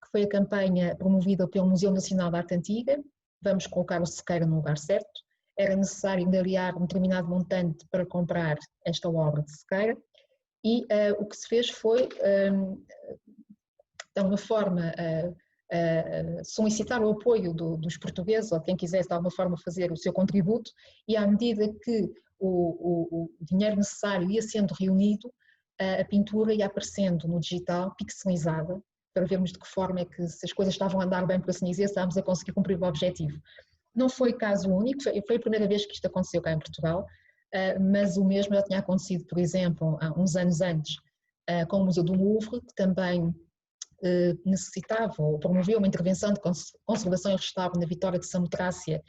que foi a campanha promovida pelo Museu Nacional de Arte Antiga, Vamos colocar o Sequeira no lugar certo. Era necessário angariar um determinado montante para comprar esta obra de Sequeira e o que se fez foi, de alguma forma, solicitar o apoio dos portugueses ou quem quisesse de alguma forma fazer o seu contributo e à medida que o dinheiro necessário ia sendo reunido, a pintura ia aparecendo no digital, pixelizada, para vermos de que forma é que se as coisas estavam a andar bem, por assim dizer, estávamos a conseguir cumprir o objetivo. Não foi caso único, foi a primeira vez que isto aconteceu cá em Portugal, mas o mesmo já tinha acontecido, por exemplo, há uns anos antes, com o Museu do Louvre, que também necessitava ou promoveu uma intervenção de conservação e restauro na Vitória de Samotrácia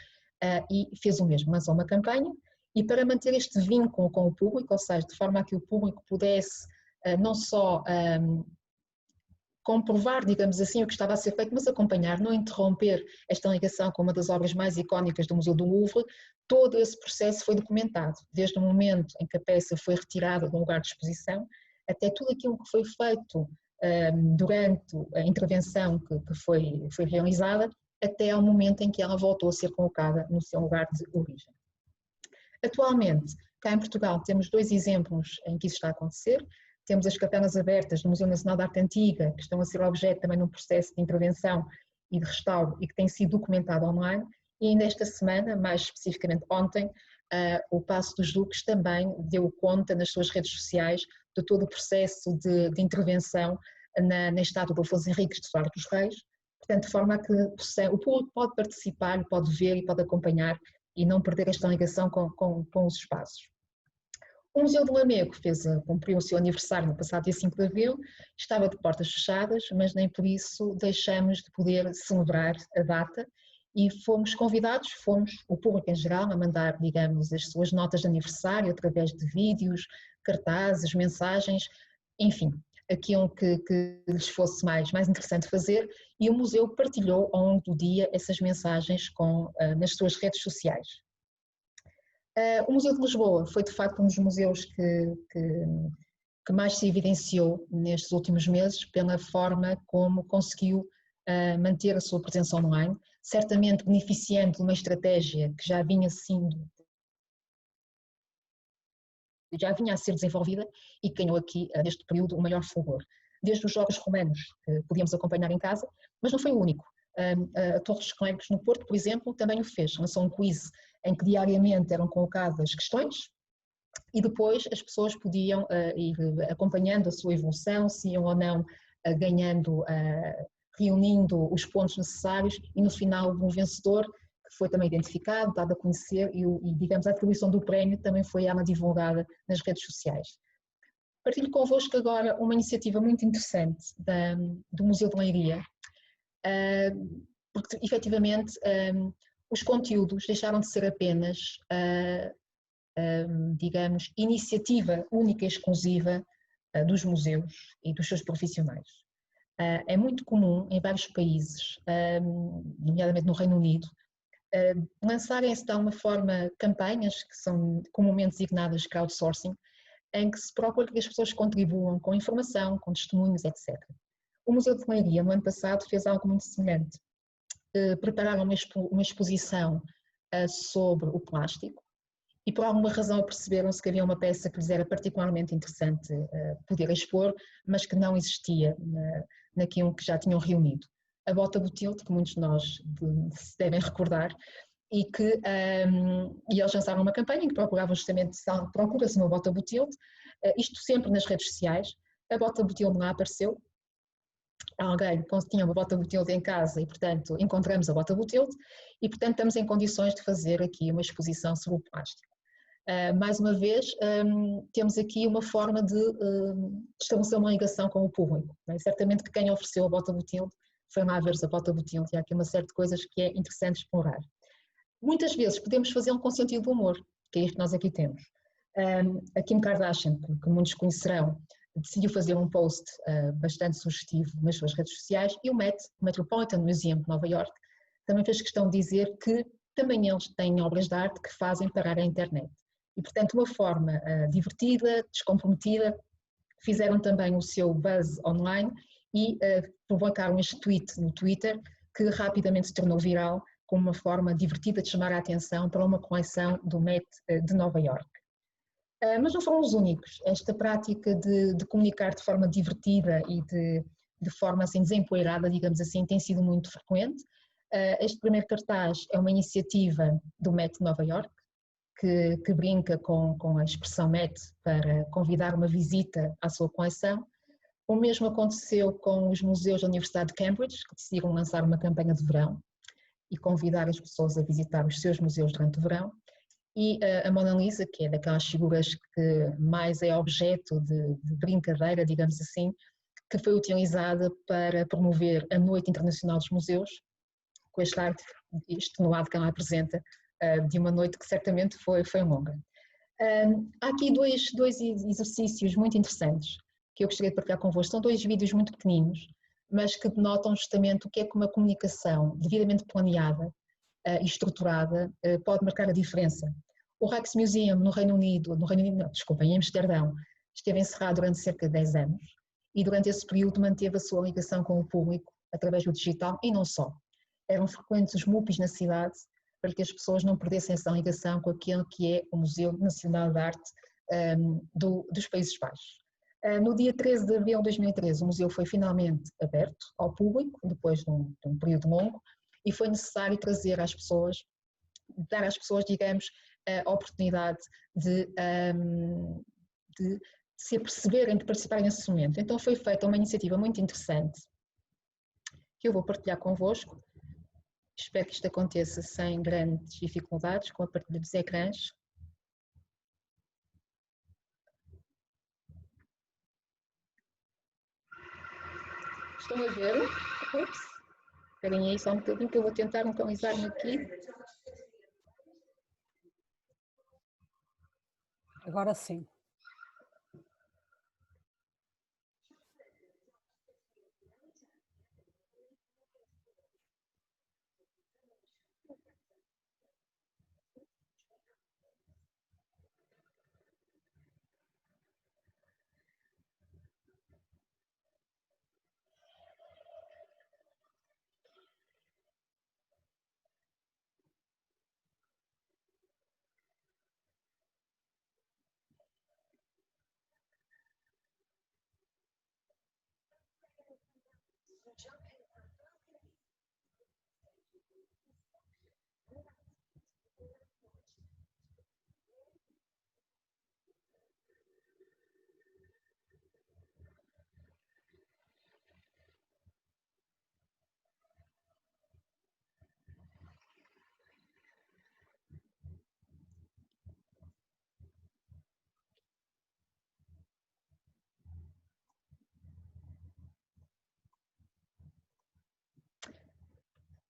e fez o mesmo, lançou uma campanha e para manter este vínculo com o público, ou seja, de forma a que o público pudesse não só comprovar, digamos assim, o que estava a ser feito, mas acompanhar, não interromper esta ligação com uma das obras mais icónicas do Museu do Louvre, todo esse processo foi documentado, desde o momento em que a peça foi retirada do lugar de exposição, até tudo aquilo que foi feito durante a intervenção que foi realizada, até ao momento em que ela voltou a ser colocada no seu lugar de origem. Atualmente, cá em Portugal, temos dois exemplos em que isso está a acontecer. Temos as capelas abertas do Museu Nacional de Arte Antiga, que estão a ser objeto também num processo de intervenção e de restauro e que tem sido documentado online. E ainda esta semana, mais especificamente ontem, o Paço dos Duques também deu conta nas suas redes sociais de todo o processo de intervenção na estátua do Afonso Henriques de Soares dos Reis, portanto, de forma a que o público pode participar, pode ver e pode acompanhar e não perder esta ligação com os espaços. O Museu do Lamego cumpriu o seu aniversário no passado dia 5 de abril, estava de portas fechadas, mas nem por isso deixamos de poder celebrar a data e fomos convidados, o público em geral, a mandar, digamos, as suas notas de aniversário através de vídeos, cartazes, mensagens, enfim, aquilo que lhes fosse mais interessante fazer e o museu partilhou ao longo do dia essas mensagens nas suas redes sociais. O Museu de Lisboa foi de facto um dos museus que mais se evidenciou nestes últimos meses pela forma como conseguiu manter a sua presença online, certamente beneficiando de uma estratégia que já vinha a ser desenvolvida e que ganhou aqui, neste período, o maior fulgor. Desde os Jogos Romanos, que podíamos acompanhar em casa, mas não foi o único. A Torres Clérigos no Porto, por exemplo, também o fez. Lançou um quiz em que diariamente eram colocadas questões e depois as pessoas podiam ir acompanhando a sua evolução, se iam ou não ganhando, reunindo os pontos necessários e no final um vencedor que foi também identificado, dado a conhecer e digamos, a atribuição do prémio também foi ela divulgada nas redes sociais. Partilho convosco agora uma iniciativa muito interessante do Museu de Leiria, porque efetivamente os conteúdos deixaram de ser apenas, digamos, iniciativa única e exclusiva dos museus e dos seus profissionais. É muito comum em vários países, nomeadamente no Reino Unido, lançarem-se de uma forma campanhas que são comumente designadas crowdsourcing, em que se procura que as pessoas contribuam com informação, com testemunhos, etc. O Museu de Leiria, no ano passado, fez algo muito semelhante. Prepararam uma exposição sobre o plástico e por alguma razão perceberam-se que havia uma peça que lhes era particularmente interessante poder expor, mas que não existia naquilo que já tinham reunido. A Bota Botilde, que muitos de nós se devem recordar, e eles lançaram uma campanha em que procuravam justamente, procura-se uma Bota Botilde, isto sempre nas redes sociais. A Bota Botilde lá apareceu, alguém tinha uma Bota Botilde em casa e, portanto, encontramos a Bota Botilde e, portanto, estamos em condições de fazer aqui uma exposição sobre o plástico. Mais uma vez, temos aqui uma forma de estabelecer uma ligação com o público. Não é? Certamente que quem ofereceu a Bota Botilde foi lá ver a Bota Botilde e há aqui uma série de coisas que é interessante explorar. Muitas vezes podemos fazê-lo com sentido de humor, que é isto que nós aqui temos. A Kim Kardashian, que muitos conhecerão, decidiu fazer um post bastante sugestivo nas suas redes sociais e o Metropolitan Museum de Nova York também fez questão de dizer que também eles têm obras de arte que fazem parar a internet. E, portanto, uma forma divertida, descomprometida, fizeram também o seu buzz online e provocaram este tweet no Twitter que rapidamente se tornou viral como uma forma divertida de chamar a atenção para uma coleção do Met de Nova York. Mas não foram os únicos. Esta prática de comunicar de forma divertida e de forma assim desempoeirada, digamos assim, tem sido muito frequente. Este primeiro cartaz é uma iniciativa do Met de Nova York, que brinca com a expressão Met para convidar uma visita à sua coleção. O mesmo aconteceu com os museus da Universidade de Cambridge, que decidiram lançar uma campanha de verão e convidar as pessoas a visitar os seus museus durante o verão. E a Mona Lisa, que é daquelas figuras que mais é objeto de brincadeira, digamos assim, que foi utilizada para promover a Noite Internacional dos Museus, com este arte extenuado que ela apresenta, de uma noite que certamente foi longa. Há aqui dois exercícios muito interessantes que eu gostaria de partilhar convosco. São dois vídeos muito pequeninos, mas que denotam justamente o que é que uma comunicação devidamente planeada e estruturada pode marcar a diferença. O Rijksmuseum no Reino Unido, em Amsterdão, esteve encerrado durante cerca de 10 anos e durante esse período manteve a sua ligação com o público através do digital e não só. Eram frequentes os MUPIs na cidade para que as pessoas não perdessem essa ligação com aquele que é o Museu Nacional de Arte dos Países Baixos. No dia 13 de abril de 2013, o museu foi finalmente aberto ao público, depois de um período longo, e foi necessário trazer às pessoas, dar às pessoas, digamos, a oportunidade de se aperceberem, de participarem nesse momento. Então foi feita uma iniciativa muito interessante, que eu vou partilhar convosco. Espero que isto aconteça sem grandes dificuldades, com a partilha dos ecrãs. Estão a ver? Ups. Esperem aí só um bocadinho que eu vou tentar localizar-me aqui. Agora sim.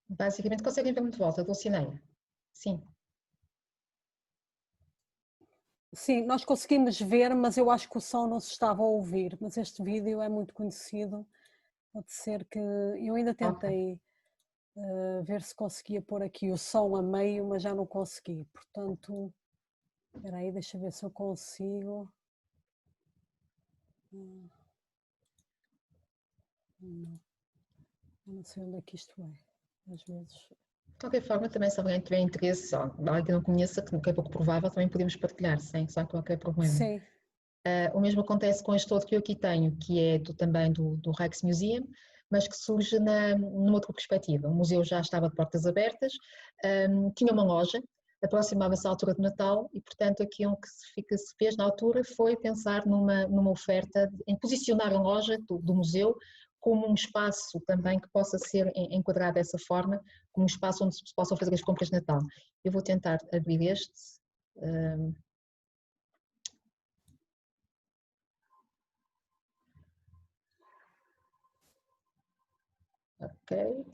Basicamente, conseguem ver-me de volta, Dulcineia? Sim. Sim, nós conseguimos ver, mas eu acho que o som não se estava a ouvir. Mas este vídeo é muito conhecido. Pode ser que. Eu ainda tentei ver se conseguia pôr aqui o som a meio, mas já não consegui. Portanto, espera aí, deixa eu ver se eu consigo. Não sei onde é que isto é. Às vezes. De qualquer forma, também se alguém tiver interesse, ou alguém que não conheça, que é pouco provável, também podemos partilhar, sem qualquer problema. Sim. O mesmo acontece com este outro que eu aqui tenho, que é também do Rijksmuseum, mas que surge numa outra perspectiva. O museu já estava de portas abertas, tinha uma loja, aproximava-se a altura de Natal e, portanto, aquilo que se fez na altura foi pensar numa oferta, em posicionar a loja do museu como um espaço também que possa ser enquadrado dessa forma, como um espaço onde se possam fazer as compras de Natal. Eu vou tentar abrir este. Ok.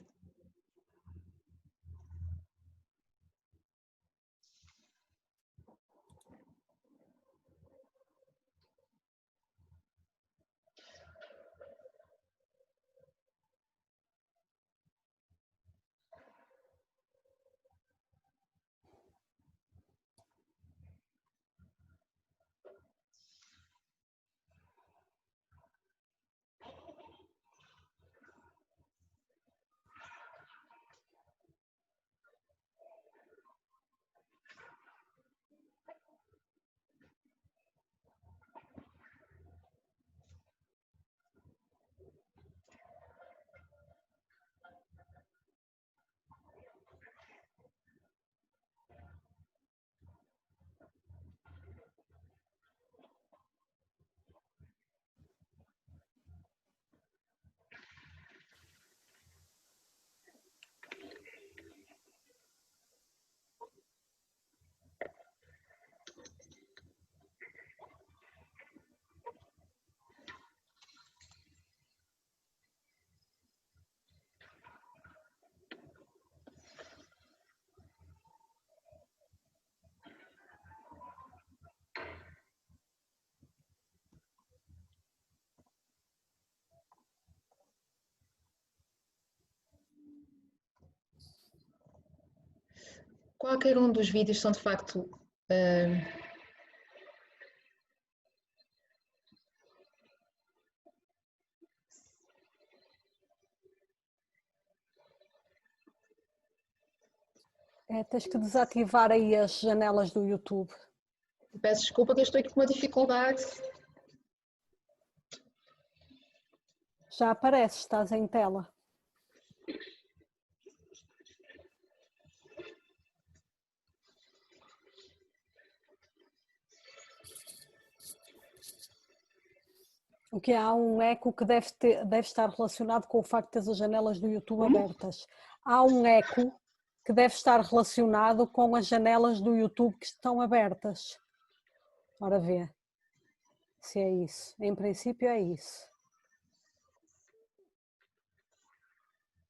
Qualquer um dos vídeos são de facto Tens que desativar aí as janelas do YouTube. peço desculpa que eu estou aqui com uma dificuldade. Já aparece, estás em tela. O que há um eco que deve estar relacionado com o facto de teres as janelas do YouTube abertas. Há um eco que deve estar relacionado com as janelas do YouTube que estão abertas. Ora vê se é isso. Em princípio é isso.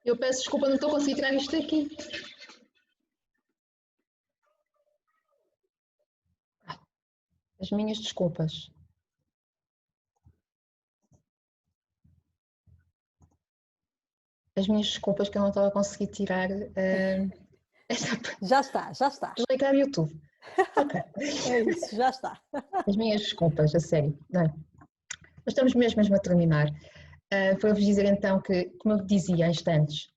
Eu peço desculpa, não estou a conseguir tirar isto aqui. As minhas desculpas. As minhas desculpas que eu não estava a conseguir tirar esta. Já está, já está. Desligar o YouTube. Ok. É isso, já está. As minhas desculpas, a sério. Não é? Mas estamos mesmo a terminar. Para-vos dizer então que, como eu dizia há instantes,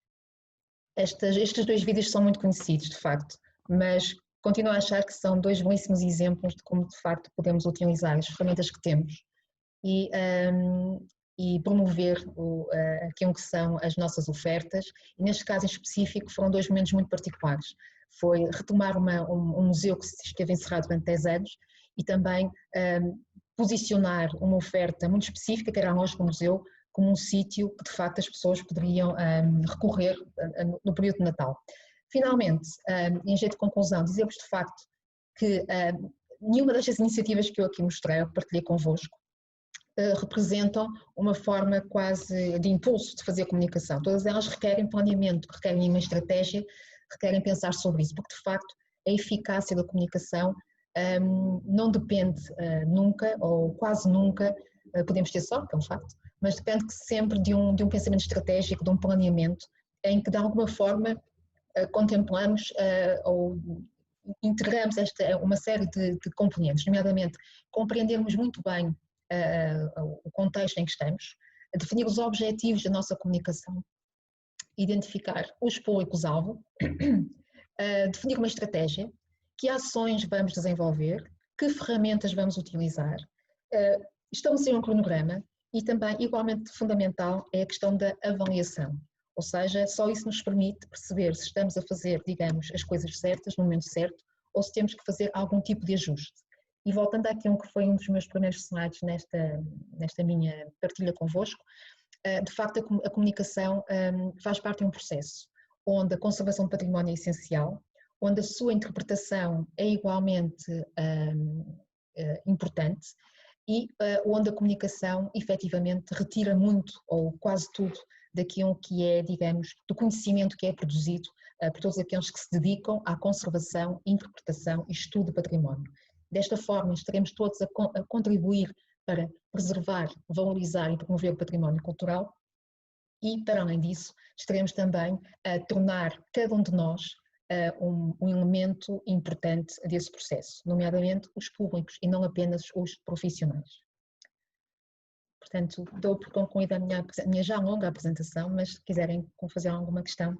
estes dois vídeos são muito conhecidos, de facto, mas continuo a achar que são dois belíssimos exemplos de como, de facto, podemos utilizar as ferramentas que temos. E e promover aquilo que são as nossas ofertas. E neste caso em específico foram dois momentos muito particulares. Foi retomar um museu que esteve encerrado durante 10 anos e também posicionar uma oferta muito específica, que era a loja do museu, como um sítio que de facto as pessoas poderiam recorrer no período de Natal. Finalmente, em jeito de conclusão, dizer-vos de facto que nenhuma destas iniciativas que eu aqui mostrei, ou partilhei convosco, representam uma forma quase de impulso de fazer comunicação. Todas elas requerem planeamento, requerem uma estratégia, requerem pensar sobre isso, porque de facto a eficácia da comunicação não depende nunca, ou quase nunca, podemos ter sorte, é um facto, mas depende sempre de um pensamento estratégico, de um planeamento, em que de alguma forma contemplamos ou integramos uma série de componentes, nomeadamente compreendermos muito bem o contexto em que estamos, definir os objetivos da nossa comunicação, identificar os públicos-alvo, definir uma estratégia, que ações vamos desenvolver, que ferramentas vamos utilizar, estabelecer um cronograma e também, igualmente fundamental, é a questão da avaliação. Ou seja, só isso nos permite perceber se estamos a fazer, digamos, as coisas certas no momento certo ou se temos que fazer algum tipo de ajuste. E voltando àquilo que foi um dos meus primeiros slides nesta minha partilha convosco, de facto a comunicação faz parte de um processo onde a conservação do património é essencial, onde a sua interpretação é igualmente importante e onde a comunicação efetivamente retira muito ou quase tudo daquilo que é, digamos, do conhecimento que é produzido por todos aqueles que se dedicam à conservação, interpretação e estudo do património. Desta forma, estaremos todos a contribuir para preservar, valorizar e promover o património cultural e, para além disso, estaremos também a tornar cada um de nós um elemento importante desse processo, nomeadamente os públicos e não apenas os profissionais. Portanto, dou por concluída a minha já longa apresentação, mas se quiserem fazer alguma questão,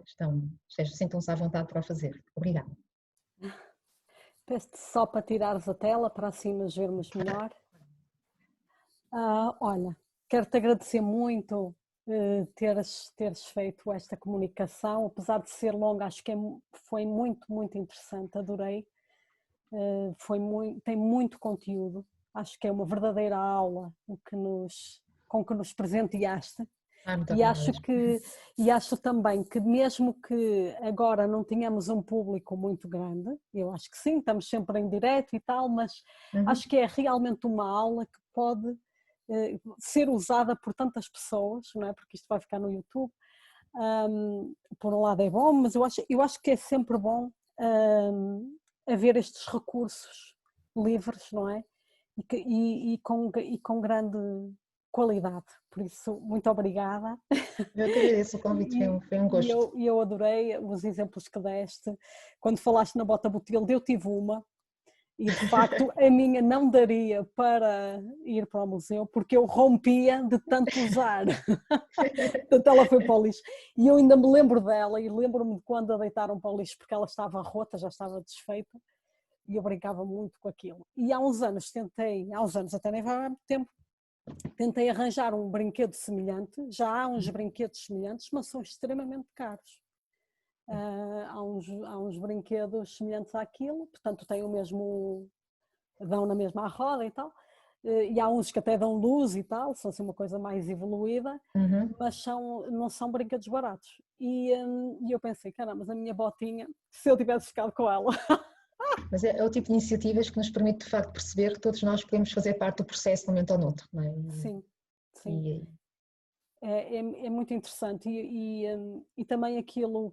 sintam-se à vontade para o fazer. Obrigada. Peço-te só para tirares a tela, para assim nos vermos melhor. Olha, quero-te agradecer muito teres feito esta comunicação, apesar de ser longa, acho que foi muito, muito interessante, adorei. Tem muito conteúdo, acho que é uma verdadeira aula com que nos presenteaste. E acho também que mesmo que agora não tenhamos um público muito grande, eu acho que sim, estamos sempre em direto e tal, mas acho que é realmente uma aula que pode ser usada por tantas pessoas, não é? Porque isto vai ficar no YouTube. Por um lado é bom, mas eu acho que é sempre bom haver estes recursos livres, não é? E com grande qualidade. Por isso, muito obrigada. Eu que agradeço o convite, foi um gosto. E eu adorei os exemplos que deste. Quando falaste na bota Botilde, eu tive uma. E de facto a minha não daria para ir para o museu porque eu rompia de tanto usar. Portanto ela foi para o lixo. E eu ainda me lembro dela e lembro-me de quando a deitaram para o lixo porque ela estava rota, já estava desfeita e eu brincava muito com aquilo. E há uns anos até nem vai há muito tempo, tentei arranjar um brinquedo semelhante, já há uns brinquedos semelhantes, mas são extremamente caros. Há uns brinquedos semelhantes àquilo, portanto tem o mesmo, dão na mesma roda e tal, e há uns que até dão luz e tal, são assim uma coisa mais evoluída, mas não são brinquedos baratos. E eu pensei, caramba, mas a minha botinha, se eu tivesse ficado com ela... Mas é o tipo de iniciativas que nos permite de facto perceber que todos nós podemos fazer parte do processo de um momento ou no outro, não é? Sim, sim. É muito interessante e também aquilo...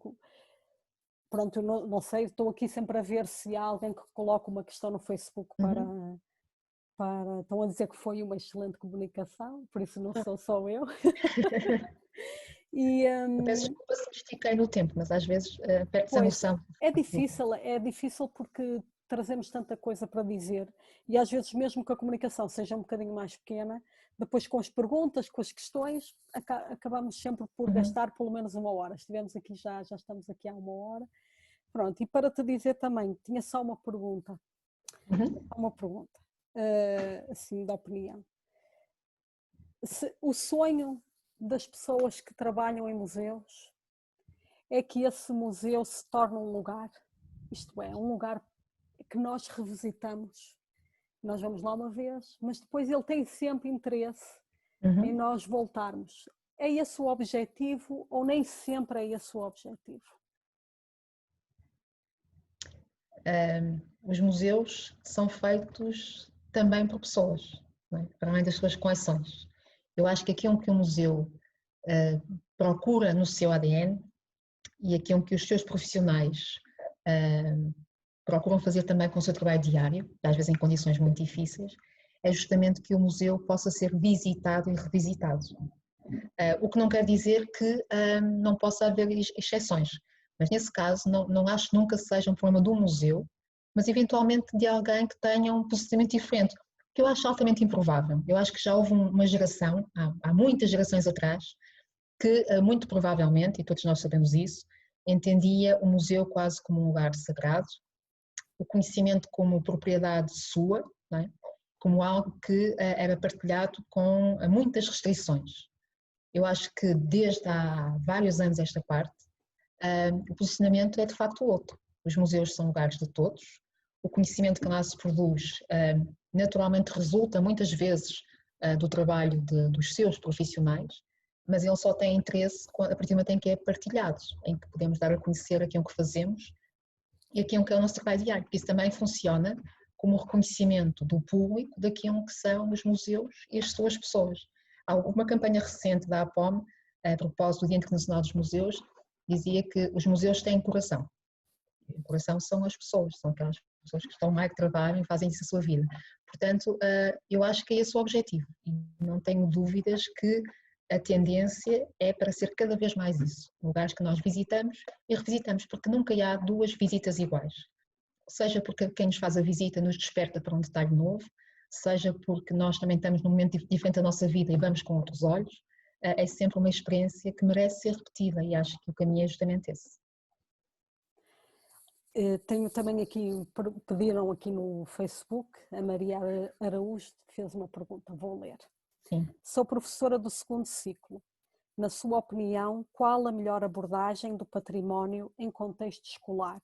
Pronto, eu não sei, estou aqui sempre a ver se há alguém que coloca uma questão no Facebook estão a dizer que foi uma excelente comunicação, por isso não sou só eu. Eu peço desculpa se me estiquei no tempo, mas às vezes perde-se a noção. É difícil porque trazemos tanta coisa para dizer e às vezes mesmo que a comunicação seja um bocadinho mais pequena, depois com as perguntas, com as questões, acabamos sempre por gastar pelo menos uma hora. Estivemos aqui já estamos aqui há uma hora. Pronto, e para te dizer também, tinha só uma pergunta. Uma pergunta, assim, de opinião. o sonho das pessoas que trabalham em museus é que esse museu se torne um lugar, isto é, um lugar que nós revisitamos. Nós vamos lá uma vez, mas depois ele tem sempre interesse em nós voltarmos. É esse o objetivo ou nem sempre é esse o objetivo? Os museus são feitos também por pessoas, não é? Para além das suas coleções. Eu acho que aquilo que um museu procura no seu ADN e aquilo que os seus profissionais procuram fazer também com o seu trabalho diário, às vezes em condições muito difíceis, é justamente que o museu possa ser visitado e revisitado. O que não quer dizer que não possa haver exceções, mas nesse caso não acho nunca que seja um problema do museu, mas eventualmente de alguém que tenha um posicionamento diferente, que eu acho altamente improvável. Eu acho que já houve uma geração, há muitas gerações atrás, que muito provavelmente, e todos nós sabemos isso, entendia o museu quase como um lugar sagrado, o conhecimento como propriedade sua, não é? Como algo que era partilhado com muitas restrições. Eu acho que desde há vários anos esta parte, o posicionamento é de facto outro. Os museus são lugares de todos, o conhecimento que lá se produz naturalmente resulta muitas vezes do trabalho dos seus profissionais, mas ele só tem interesse a partir do momento em que é partilhado, em que podemos dar a conhecer aquilo que fazemos e aquilo que é o nosso trabalho diário, porque isso também funciona como reconhecimento do público daquilo que são os museus e as suas pessoas. Há uma campanha recente da APOM, a propósito do Dia Internacional dos Museus, dizia que os museus têm coração. O coração são as pessoas, são aquelas pessoas que estão lá, que trabalham e fazem isso a sua vida. Portanto, eu acho que é esse o objetivo e não tenho dúvidas que a tendência é para ser cada vez mais isso, lugares que nós visitamos e revisitamos, porque nunca há duas visitas iguais. Seja porque quem nos faz a visita nos desperta para um detalhe novo, seja porque nós também estamos num momento diferente da nossa vida e vamos com outros olhos, é sempre uma experiência que merece ser repetida e acho que o caminho é justamente esse. Tenho também aqui, pediram aqui no Facebook, a Maria Araújo fez uma pergunta, vou ler. Sim. Sou professora do segundo ciclo. Na sua opinião, qual a melhor abordagem do património em contexto escolar?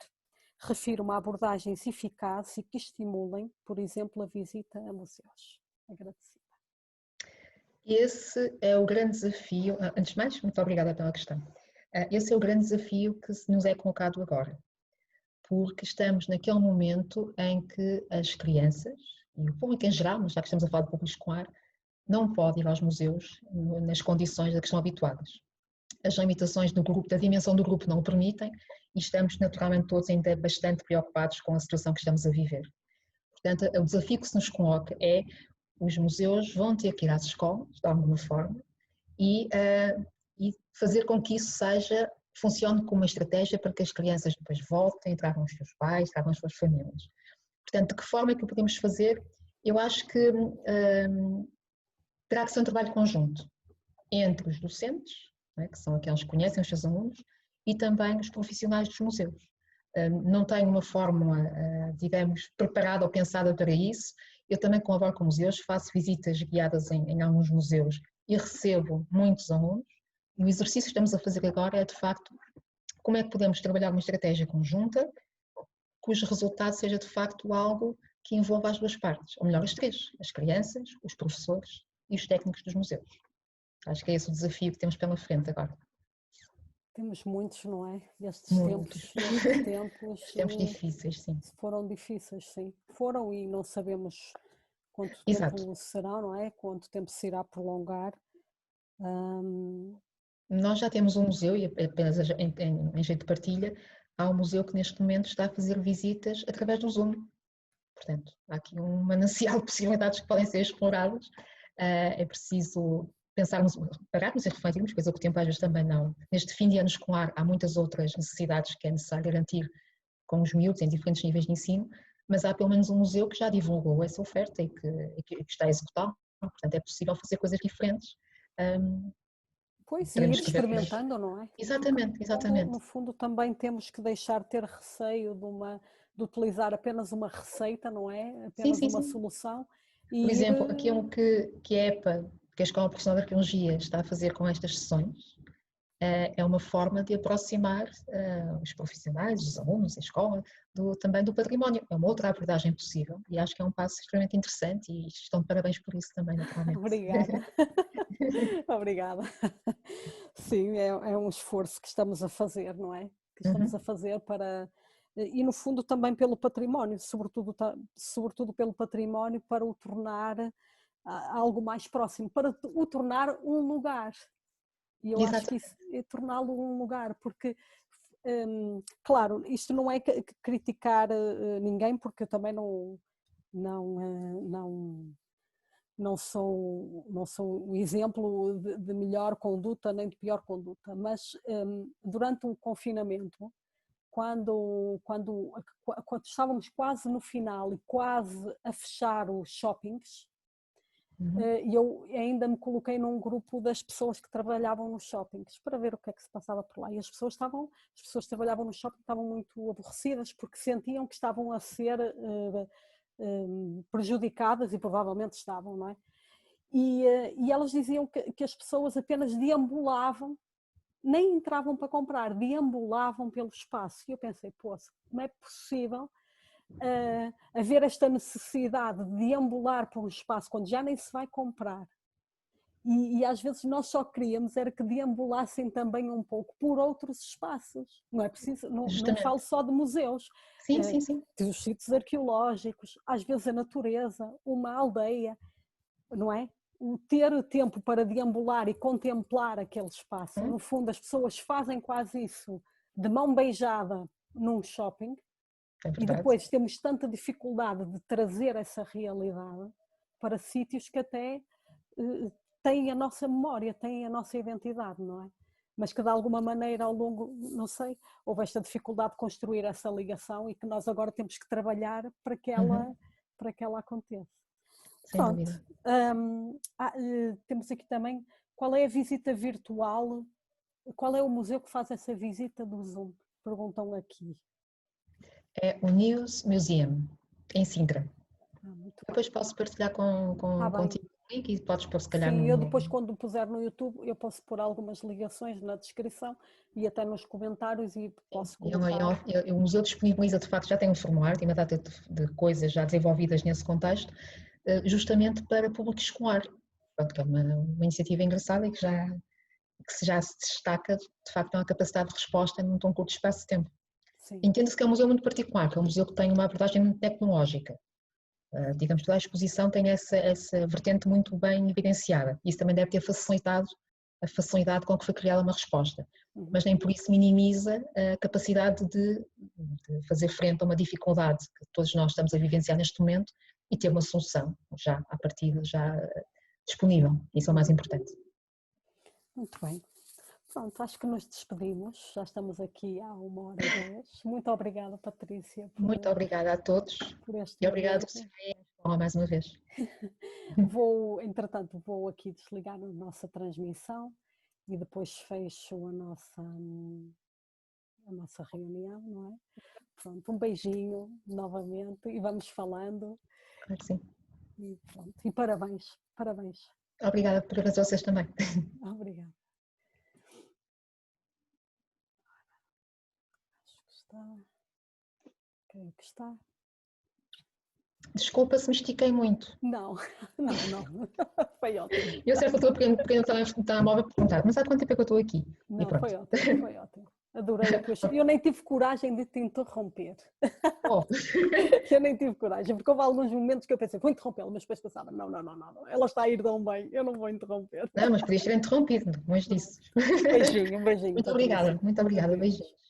Refiro uma abordagens eficazes e que estimulem, por exemplo, a visita a museus. Agradecida. Esse é o grande desafio, antes de mais, muito obrigada pela questão. Esse é o grande desafio que nos é colocado agora, porque estamos naquele momento em que as crianças, e o público em geral, mas já que estamos a falar de público escolar, não pode ir aos museus nas condições a que estão habituadas. As limitações do grupo, da dimensão do grupo não o permitem e estamos naturalmente todos ainda bastante preocupados com a situação que estamos a viver. Portanto, o desafio que se nos coloca é os museus vão ter que ir às escolas, de alguma forma, e fazer com que isso funcione como uma estratégia para que as crianças depois voltem, tragam os seus pais, tragam as suas famílias. Portanto, de que forma é que o podemos fazer? Eu acho que terá que ser um trabalho conjunto entre os docentes, que são aqueles que conhecem os seus alunos, e também os profissionais dos museus. Não tenho uma fórmula, digamos, preparada ou pensada para isso. Eu também colaboro com museus, faço visitas guiadas em alguns museus e recebo muitos alunos. E o exercício que estamos a fazer agora é, de facto, como é que podemos trabalhar uma estratégia conjunta cujo resultado seja, de facto, algo que envolva as duas partes, ou melhor, as três, as crianças, os professores e os técnicos dos museus. Acho que é esse o desafio que temos pela frente agora. Temos muitos, não é? Estes Muitos. tempos Tempos difíceis, sim. foram difíceis, sim. Foram e não sabemos quanto Exato. tempo será, não é? Quanto tempo se irá prolongar. Nós já temos um museu, e apenas em jeito de partilha, há um museu que neste momento está a fazer visitas através do Zoom. Portanto, há aqui um manancial de possibilidades que podem ser exploradas. É preciso pensarmos, pararmos e refletirmos, coisa que o tempo às vezes também não. Neste fim de ano escolar há muitas outras necessidades que é necessário garantir com os miúdos em diferentes níveis de ensino, mas há pelo menos um museu que já divulgou essa oferta e que está a executá-la. Portanto, é possível fazer coisas diferentes. Pois, e ir experimentando, não é? Exatamente, exatamente. No fundo também temos que deixar de ter receio de utilizar apenas uma receita, não é? Apenas uma solução. Por exemplo, aquilo que a EPA, que a Escola Profissional de Arqueologia está a fazer com estas sessões é uma forma de aproximar os profissionais, os alunos, a escola, também do património. É uma outra abordagem possível e acho que é um passo extremamente interessante e estão de parabéns por isso também, naturalmente. Obrigada. Obrigada. Sim, é um esforço que estamos a fazer, não é? Que estamos a fazer para... E no fundo também pelo património, sobretudo pelo património, para o tornar algo mais próximo, para o tornar um lugar. E eu acho que isso é torná-lo um lugar, porque, claro, isto não é criticar ninguém, porque eu também não sou o exemplo de melhor conduta nem de pior conduta, mas durante o confinamento, quando estávamos quase no final e quase a fechar os shoppings, e eu ainda me coloquei num grupo das pessoas que trabalhavam nos shoppings para ver o que é que se passava por lá. E as pessoas que trabalhavam no shopping estavam muito aborrecidas porque sentiam que estavam a ser prejudicadas e provavelmente estavam, não é? E elas diziam que as pessoas apenas deambulavam, nem entravam para comprar, deambulavam pelo espaço. E eu pensei, poxa, como é possível haver esta necessidade de deambular por um espaço quando já nem se vai comprar? E às vezes nós só queríamos era que deambulassem também um pouco por outros espaços. Não é preciso, não falo só de museus. Sim, sim, sim. Dos sítios arqueológicos, às vezes a natureza, uma aldeia, não é? O ter tempo para deambular e contemplar aquele espaço. No fundo, as pessoas fazem quase isso de mão beijada num shopping. E depois temos tanta dificuldade de trazer essa realidade para sítios que até têm a nossa memória, têm a nossa identidade, não é? Mas que de alguma maneira ao longo, não sei, houve esta dificuldade de construir essa ligação e que nós agora temos que trabalhar para que ela aconteça. Sem dúvida. Temos aqui também, qual é a visita virtual, qual é o museu que faz essa visita do Zoom? Perguntam aqui. É o News Museum, em Sintra. Depois posso partilhar contigo o link e podes pôr se calhar Sim, eu depois quando puser no YouTube eu posso pôr algumas ligações na descrição e até nos comentários e posso colocar. O museu disponibiliza, de facto, já tem um formulário, tem uma data de coisas já desenvolvidas nesse contexto, justamente para público escolar. Pronto, que é uma iniciativa engraçada e que já se destaca, de facto, uma capacidade de resposta num tão curto espaço de tempo. Entende-se que é um museu muito particular, que é um museu que tem uma abordagem muito tecnológica. Digamos, toda a exposição tem essa vertente muito bem evidenciada. Isso também deve ter facilitado a facilidade com que foi criada uma resposta. Mas nem por isso minimiza a capacidade de fazer frente a uma dificuldade que todos nós estamos a vivenciar neste momento e ter uma solução já à partida, já disponível. Isso é o mais importante. Muito bem. Pronto, acho que nos despedimos, já estamos aqui há 1h10. Muito obrigada, Patrícia. Muito obrigada a todos e obrigada mais uma vez. Entretanto, aqui desligar a nossa transmissão e depois fecho a nossa reunião, não é? Pronto, um beijinho novamente e vamos falando. Claro que sim. E, pronto, e parabéns. Obrigada, parabéns a vocês também. Obrigada. Creio que está. Desculpa se me estiquei muito. Não. Foi ótimo. Eu certo estou a pegar no telemóvel a perguntar, mas há quanto tempo é que eu estou aqui? Não, foi ótimo. Adorei a tua história. Eu nem tive coragem de te interromper. Oh. Eu nem tive coragem, porque houve alguns momentos que eu pensei, vou interrompê-la, mas depois pensava, não, ela está a ir tão bem, eu não vou interromper. Não, mas podias ter interrompido, longe disso. Beijinho. Muito obrigada, beijinhos.